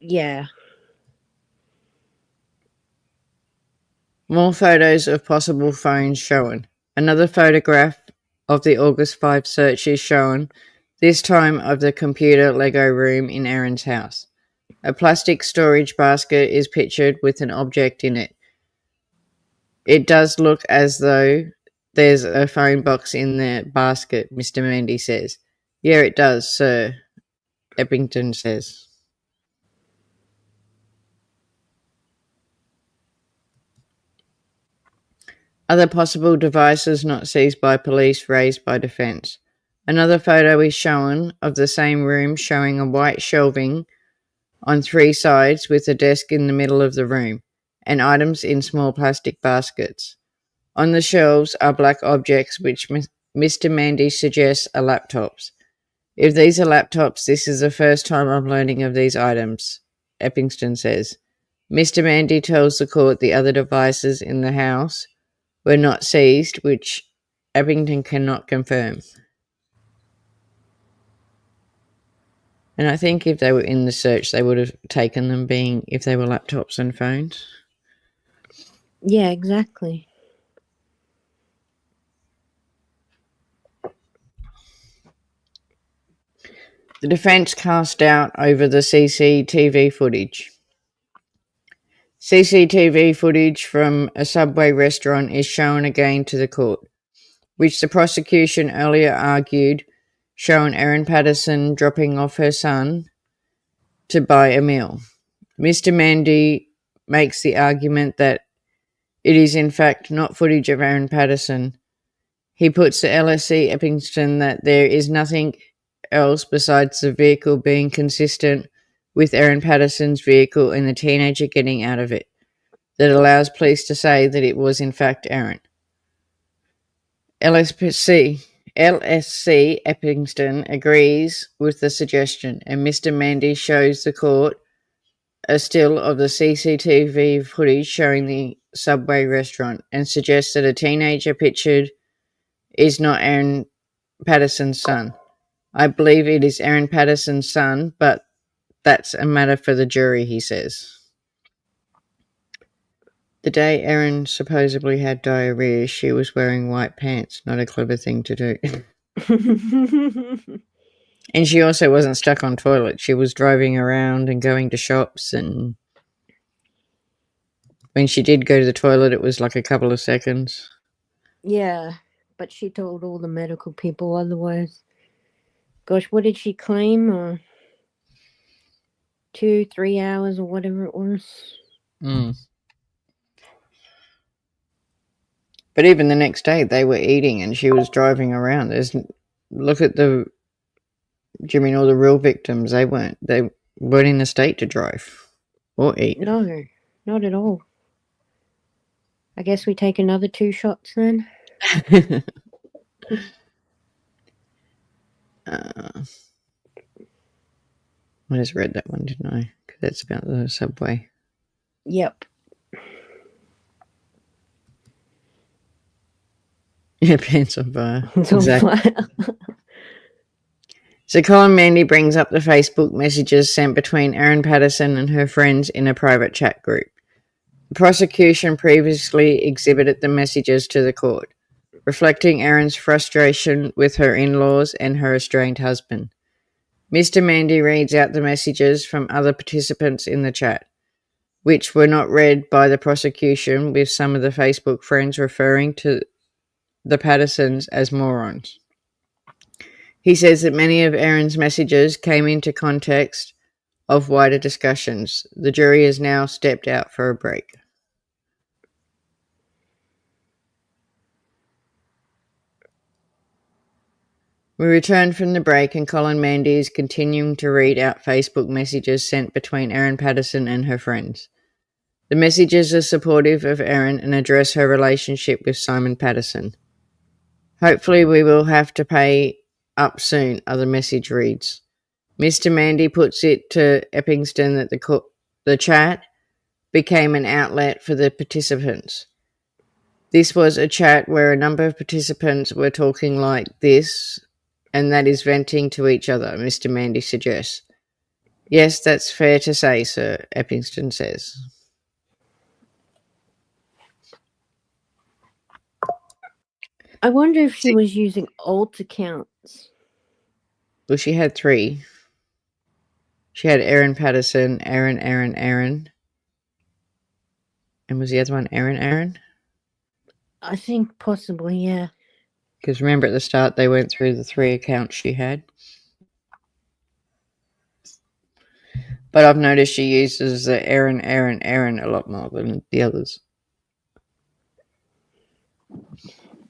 Yeah. More photos of possible phones shown. Another photograph of the August 5 search is shown, this time of the computer Lego room in Erin's house. A plastic storage basket is pictured with an object in it. It does look as though there's a phone box in the basket, Mr. Mandy says. Yeah, it does, sir, Eppington says. Other possible devices not seized by police raised by defence. Another photo is shown of the same room showing a white shelving on three sides with a desk in the middle of the room and items in small plastic baskets. On the shelves are black objects which Mr. Mandy suggests are laptops. If these are laptops, this is the first time I'm learning of these items, Eppingston says. Mr. Mandy tells the court the other devices in the house were not seized, which Eppington cannot confirm. And I think if they were in the search, they would have taken them being if they were laptops and phones. Yeah, exactly. The defence cast doubt over the CCTV footage. CCTV footage from a Subway restaurant is shown again to the court, which the prosecution earlier argued shown Erin Patterson dropping off her son to buy a meal. Mr. Mandy makes the argument that it is in fact not footage of Erin Patterson. He puts to LSC Eppingston that there is nothing else besides the vehicle being consistent with Erin Patterson's vehicle and the teenager getting out of it that allows police to say that it was in fact Erin. LSC Eppingston agrees with the suggestion, and Mr. Mandy shows the court a still of the CCTV footage showing the Subway restaurant and suggests that a teenager pictured is not Erin Patterson's son. I believe it is Erin Patterson's son, but that's a matter for the jury, he says. The day Erin supposedly had diarrhea, she was wearing white pants. Not a clever thing to do. And she also wasn't stuck on toilet. She was driving around and going to shops, and when she did go to the toilet, it was like a couple of seconds. Yeah, but she told all the medical people otherwise. Gosh, what did she claim? 2-3 hours or whatever it was. But even the next day, they were eating and she was driving around. Look at the... Do you mean all the real victims? They weren't in a state to drive or eat. No, not at all. I guess we take another 2 shots then. I just read that one, didn't I? Because that's about the Subway. Yep. Yeah, pants on fire. Exactly. So Colin Mandy brings up the Facebook messages sent between Erin Patterson and her friends in a private chat group. The prosecution previously exhibited the messages to the court, reflecting Erin's frustration with her in-laws and her estranged husband. Mr. Mandy reads out the messages from other participants in the chat. which were not read by the prosecution, with some of the Facebook friends referring to the Pattersons as morons. He says that many of Erin's messages came into context of wider discussions. The jury has now stepped out for a break. We return from the break and Colin Mandy is continuing to read out Facebook messages sent between Erin Patterson and her friends. The messages are supportive of Erin and address her relationship with Simon Patterson. Hopefully we will have to pay up soon, other message reads. Mr. Mandy puts it to Eppingston that the chat became an outlet for the participants. This was a chat where a number of participants were talking like this, and that is venting to each other, Mr. Mandy suggests. Yes, that's fair to say, sir, Eppingston says. I wonder if she was using alt accounts. Well, she had 3. She had Erin Patterson, Erin. And was the other one Erin? I think possibly, yeah. Because remember at the start they went through the 3 accounts she had. But I've noticed she uses the Erin a lot more than the others.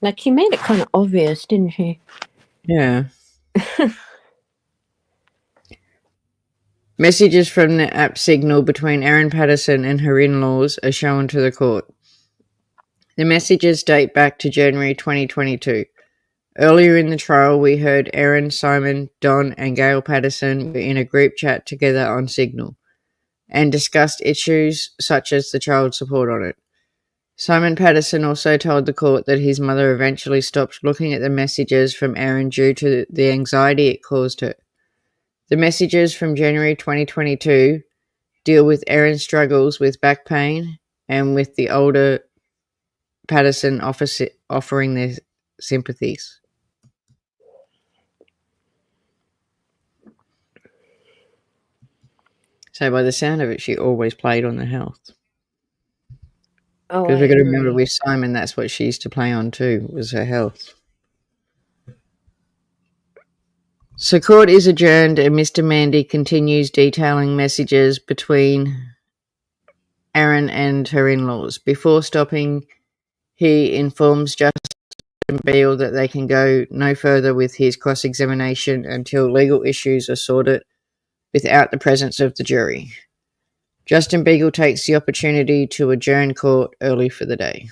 Like, she made it kind of obvious, didn't she? Yeah. Messages from the app Signal between Erin Patterson and her in-laws are shown to the court. The messages date back to January 2022. Earlier in the trial, we heard Erin, Simon, Don, and Gail Patterson were in a group chat together on Signal and discussed issues such as the child support on it. Simon Patterson also told the court that his mother eventually stopped looking at the messages from Erin due to the anxiety it caused her. The messages from January 2022 deal with Erin's struggles with back pain and with the older Patterson offering their sympathies. So by the sound of it, she always played on the health. Oh, Because we've got to remember with Simon, that's what she used to play on too, was her health. So court is adjourned and Mr. Mandy continues detailing messages between Erin and her in-laws. Before stopping, he informs Justin Beale that they can go no further with his cross-examination until legal issues are sorted without the presence of the jury. Justin Beagle takes the opportunity to adjourn court early for the day.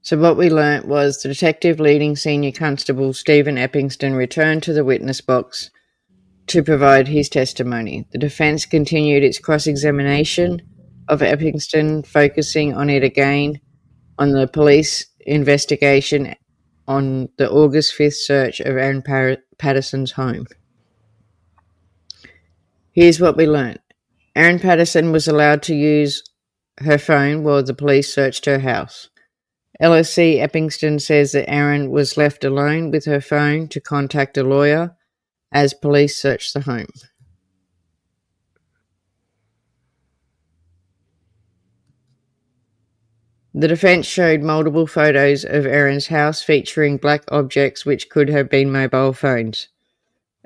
So what we learnt was the detective leading Senior Constable Stephen Eppingston returned to the witness box to provide his testimony. The defence continued its cross-examination of Eppingston, focusing on it again on the police investigation on the August 5th search of Erin Patterson's home. Here's what we learnt. Erin Patterson was allowed to use her phone while the police searched her house. LSC Eppingston says that Erin was left alone with her phone to contact a lawyer as police searched the home. The defence showed multiple photos of Erin's house featuring black objects which could have been mobile phones.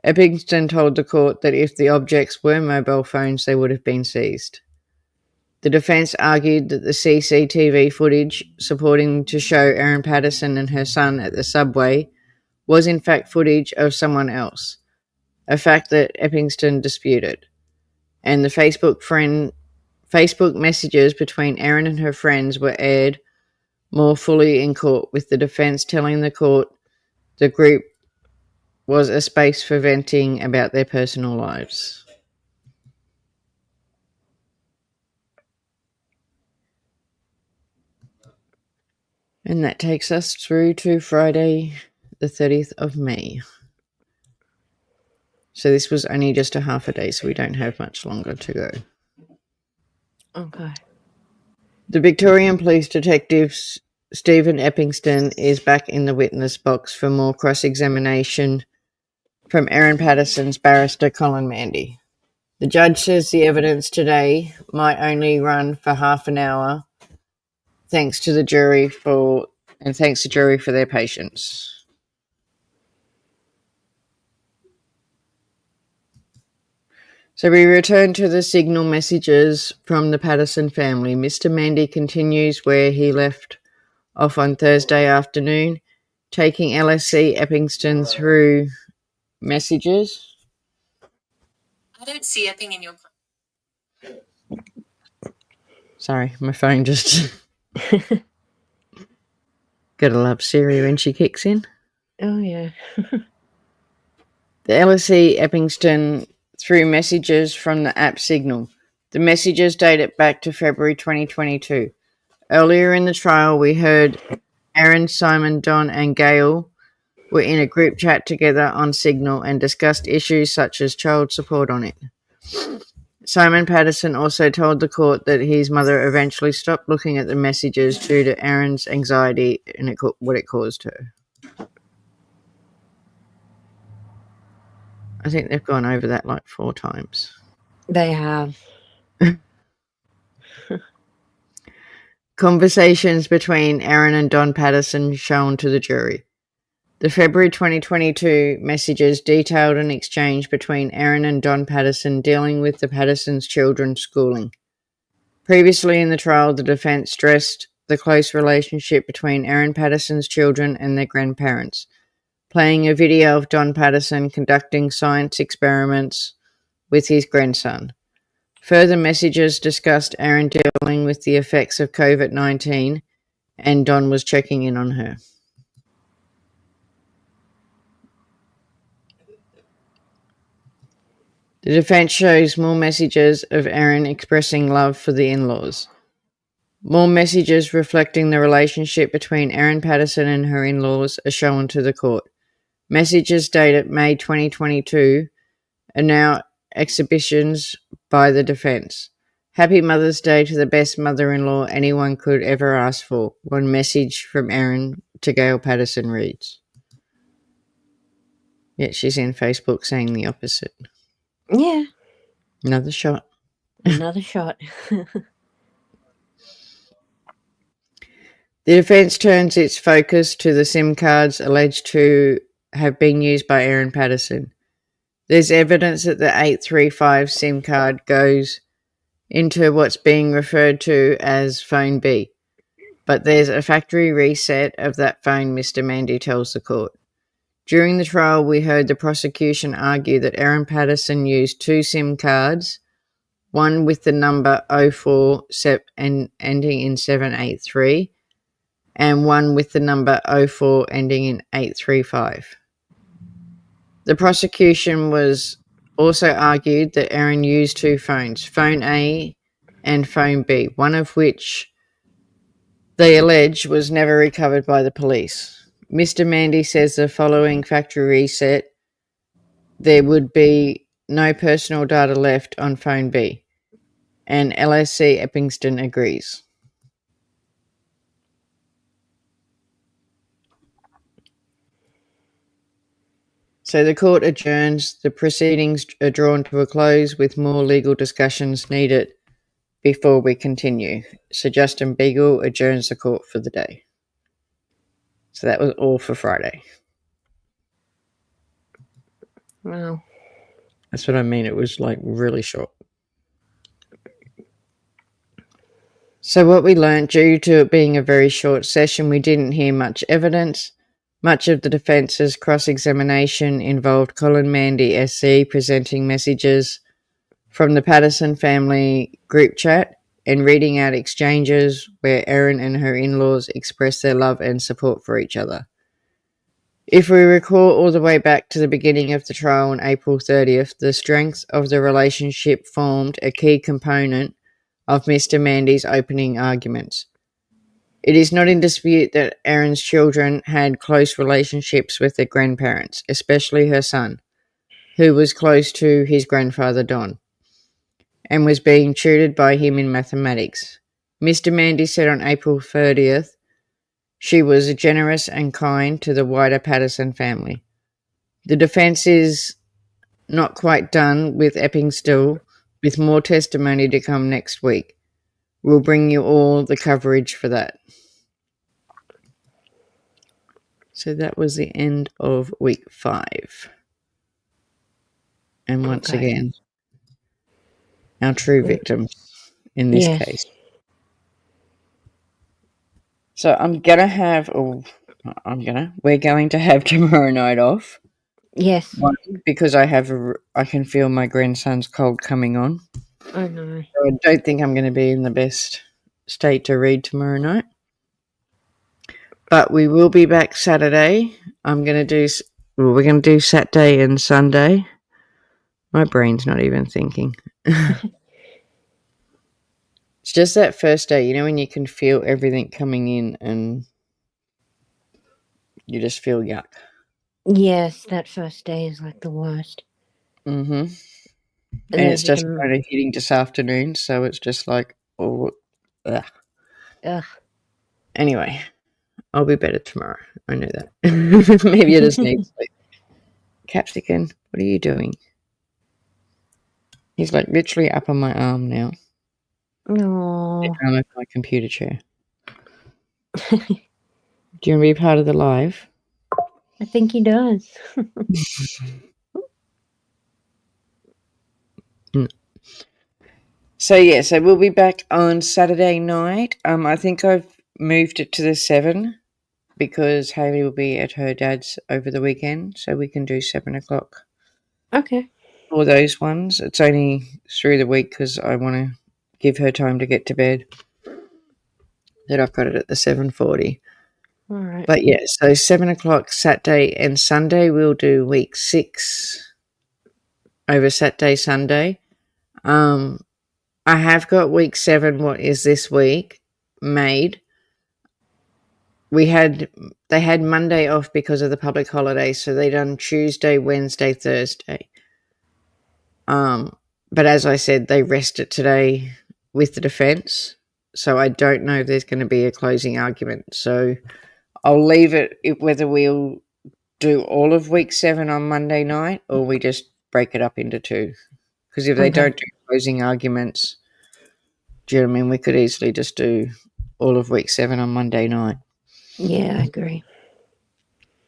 Eppingston told the court that if the objects were mobile phones, they would have been seized. The defence argued that the CCTV footage supporting to show Erin Patterson and her son at the subway was in fact footage of someone else, a fact that Eppingston disputed. And the Facebook messages between Erin and her friends were aired more fully in court, with the defence telling the court the group was a space for venting about their personal lives. And that takes us through to Friday, the 30th of May. So this was only just a half a day, so we don't have much longer to go. Okay. The Victorian Police Detective Stephen Eppingston is back in the witness box for more cross-examination from Erin Patterson's barrister Colin Mandy. The judge says the evidence today might only run for half an hour, thanks to the jury for their patience. So we return to the signal messages from the Patterson family. Mr. Mandy continues where he left off on Thursday afternoon, taking LSC Eppingston through messages. I don't see Epping in your... Sorry, my phone just... Gotta love Siri when she kicks in. Oh, yeah. The LSC Eppingston through messages from the app Signal. The messages date it back to February 2022. Earlier in the trial, we heard Erin, Simon, Don, and Gail were in a group chat together on Signal and discussed issues such as child support on it. Simon Patterson also told the court that his mother eventually stopped looking at the messages due to Erin's anxiety and what it caused her. I think they've gone over that like 4 times. They have. Conversations between Erin and Don Patterson shown to the jury. The February 2022 messages detailed an exchange between Erin and Don Patterson dealing with the Pattersons' children's schooling. Previously in the trial, the defense stressed the close relationship between Erin Patterson's children and their grandparents, playing a video of Don Patterson conducting science experiments with his grandson. Further messages discussed Erin dealing with the effects of COVID-19, and Don was checking in on her. The defense shows more messages of Erin expressing love for the in-laws. More messages reflecting the relationship between Erin Patterson and her in-laws are shown to the court. Messages dated May 2022 are now exhibitions by the defense. Happy Mother's Day to the best mother-in-law anyone could ever ask for. One message from Erin to Gail Patterson reads. Yet she's in Facebook saying the opposite. Yeah. Another shot. Another shot. The defense turns its focus to the SIM cards alleged to have been used by Erin Patterson. There's evidence that the 835 SIM card goes into what's being referred to as Phone B, but there's a factory reset of that phone, Mr. Mandy tells the court. During the trial, we heard the prosecution argue that Erin Patterson used 2 SIM cards, one with the number 04 and ending in 783, and one with the number 04 ending in 835. The prosecution was also argued that Erin used 2 phones, Phone A and Phone B, one of which they allege was never recovered by the police. Mr. Mandy says the following factory reset, there would be no personal data left on Phone B, and LSC Eppingston agrees. So the court adjourns. The proceedings are drawn to a close with more legal discussions needed before we continue. So Justin Beagle adjourns the court for the day. So that was all for Friday. Wow. That's what I mean. It was like really short. So what we learned, due to it being a very short session, we didn't hear much evidence. Much of the defence's cross-examination involved Colin Mandy SC presenting messages from the Patterson family group chat and reading out exchanges where Erin and her in-laws expressed their love and support for each other. If we recall all the way back to the beginning of the trial on April 30th, the strength of the relationship formed a key component of Mr. Mandy's opening arguments. It is not in dispute that Erin's children had close relationships with their grandparents, especially her son, who was close to his grandfather Don, and was being tutored by him in mathematics. Mr. Mandy said on April 30th, she was generous and kind to the wider Patterson family. The defence is not quite done with Epping still, with more testimony to come next week. We'll bring you all the coverage for that. So that was the end of week 5. And once Okay. again, our true victims in this case. So we're going to have tomorrow night off. Yes. One, because I can feel my grandson's cold coming on. Oh no. So I don't think I'm going to be in the best state to read tomorrow night. But we will be back Saturday. We're going to do Saturday and Sunday. My brain's not even thinking. It's just that first day, you know, when you can feel everything coming in and you just feel yuck. Yes, that first day is like the worst. Mm-hmm. And there's it's just kind of hitting this afternoon, so it's just like, oh, ugh. Ugh. Anyway, I'll be better tomorrow. I know that. Maybe I just need sleep. Capsicum, what are you doing? He's like literally up on my arm now. No. The arm of my computer chair. Do you want to be part of the live? I think he does. So we'll be back on Saturday night. I think I've moved it to the 7 because Hayley will be at her dad's over the weekend, so we can do 7 o'clock. Okay. For those ones. It's only through the week because I want to give her time to get to bed. That I've got it at the 7:40. All right. But yeah, so 7 o'clock Saturday and Sunday. We'll do week 6 over Saturday, Sunday. I have got week 7, what is this week, made. They had Monday off because of the public holiday, so they done Tuesday, Wednesday, Thursday. But as I said, they rested today with the defence, so I don't know if there's going to be a closing argument. So I'll leave it whether we'll do all of week 7 on Monday night or we just break it up into 2. Because if they don't do closing arguments, do you know what I mean? We could easily just do all of week 7 on Monday night. Yeah, I agree.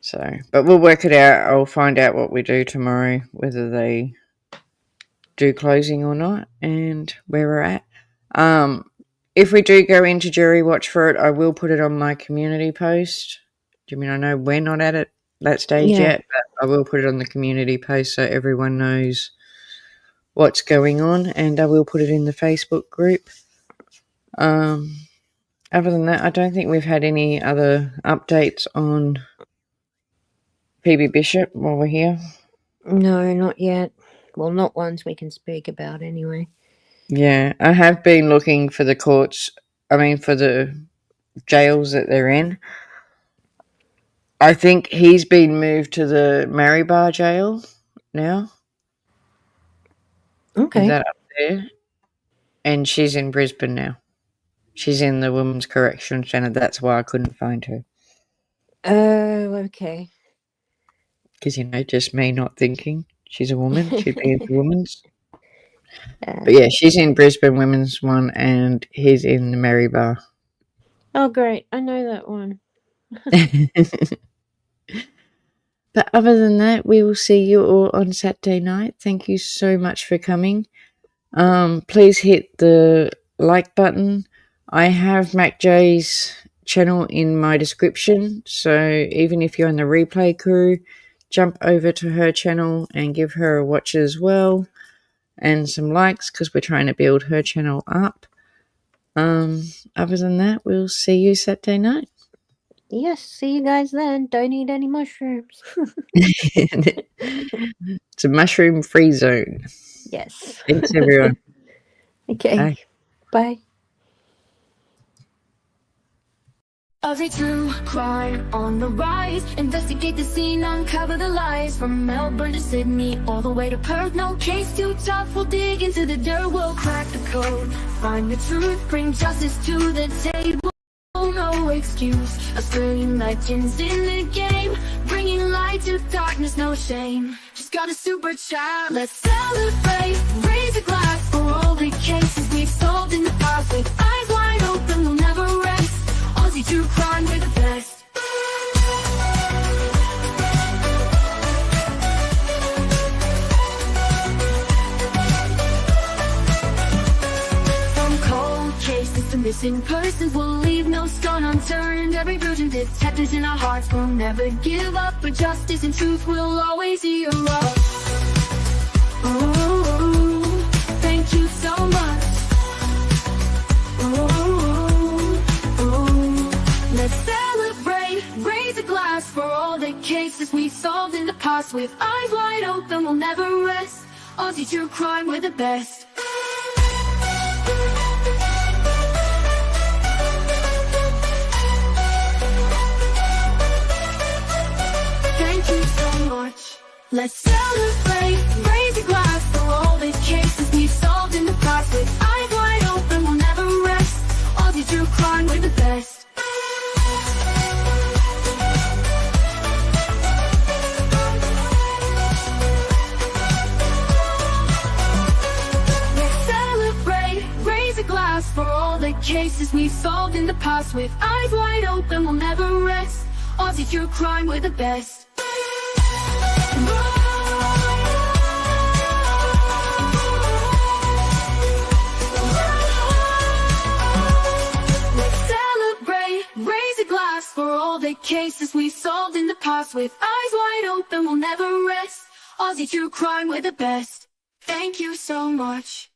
So, but we'll work it out. I'll find out what we do tomorrow, whether they do closing or not, and where we're at. If we do go into jury watch for it, I will put it on my community post. Do you mean I know we're not at that stage yet, but I will put it on the community post so everyone knows what's going on, and I will put it in the Facebook group. Other than that, I don't think we've had any other updates on PB Bishop while we're here. No, not yet. Well, not ones we can speak about anyway. Yeah, I have been looking for the courts, for the jails that they're in. I think he's been moved to the Maryborough jail now. Okay. Is that up there? And she's in Brisbane now. She's in the Women's Correction Centre. That's why I couldn't find her. Oh, okay. Because, just me not thinking she's a woman. She'd be in the women's. But yeah, she's in Brisbane Women's one and he's in the Maryborough. Oh, great. I know that one. But other than that, we will see you all on Saturday night. Thank you so much for coming. Please hit the like button. I have MacJ's channel in my description, so even if you're in the replay crew, jump over to her channel and give her a watch as well, and some likes because we're trying to build her channel up. Other than that, we'll see you Saturday night. Yes, see you guys then. Don't eat any mushrooms. It's a mushroom-free zone. Yes. Thanks, everyone. Okay. Bye. Bye. Every true crime on the rise. Investigate the scene, uncover the lies. From Melbourne to Sydney, all the way to Perth. No case too tough, we'll dig into the dirt. We'll crack the code, find the truth, bring justice to the table. No excuse, Australian legends in the game. Bring bringing light to darkness, no shame. Just got a super chat. Let's celebrate, raise a glass for all the cases we've solved in the past. With eyes wide open, we'll never rest. Aussie true crime, we're the best. The missing persons will leave no stone unturned. Every virgin detected in our hearts will never give up, but justice and truth will always hear us. Oh, thank you so much. Oh, let's celebrate, raise a glass for all the cases we solved in the past. With eyes wide open, we'll never rest. Aussie true crime, we're the best. Let's celebrate, raise a glass for all the cases we've solved in the past. With eyes wide open, we'll never rest. Aussie true crime, we're the best. Let's celebrate, raise a glass for all the cases we've solved in the past. With eyes wide open, we'll never rest. Aussie true crime, we're the best. For all the cases we solved in the past. With eyes wide open, we'll never rest. Aussie true crime, we're the best. Thank you so much.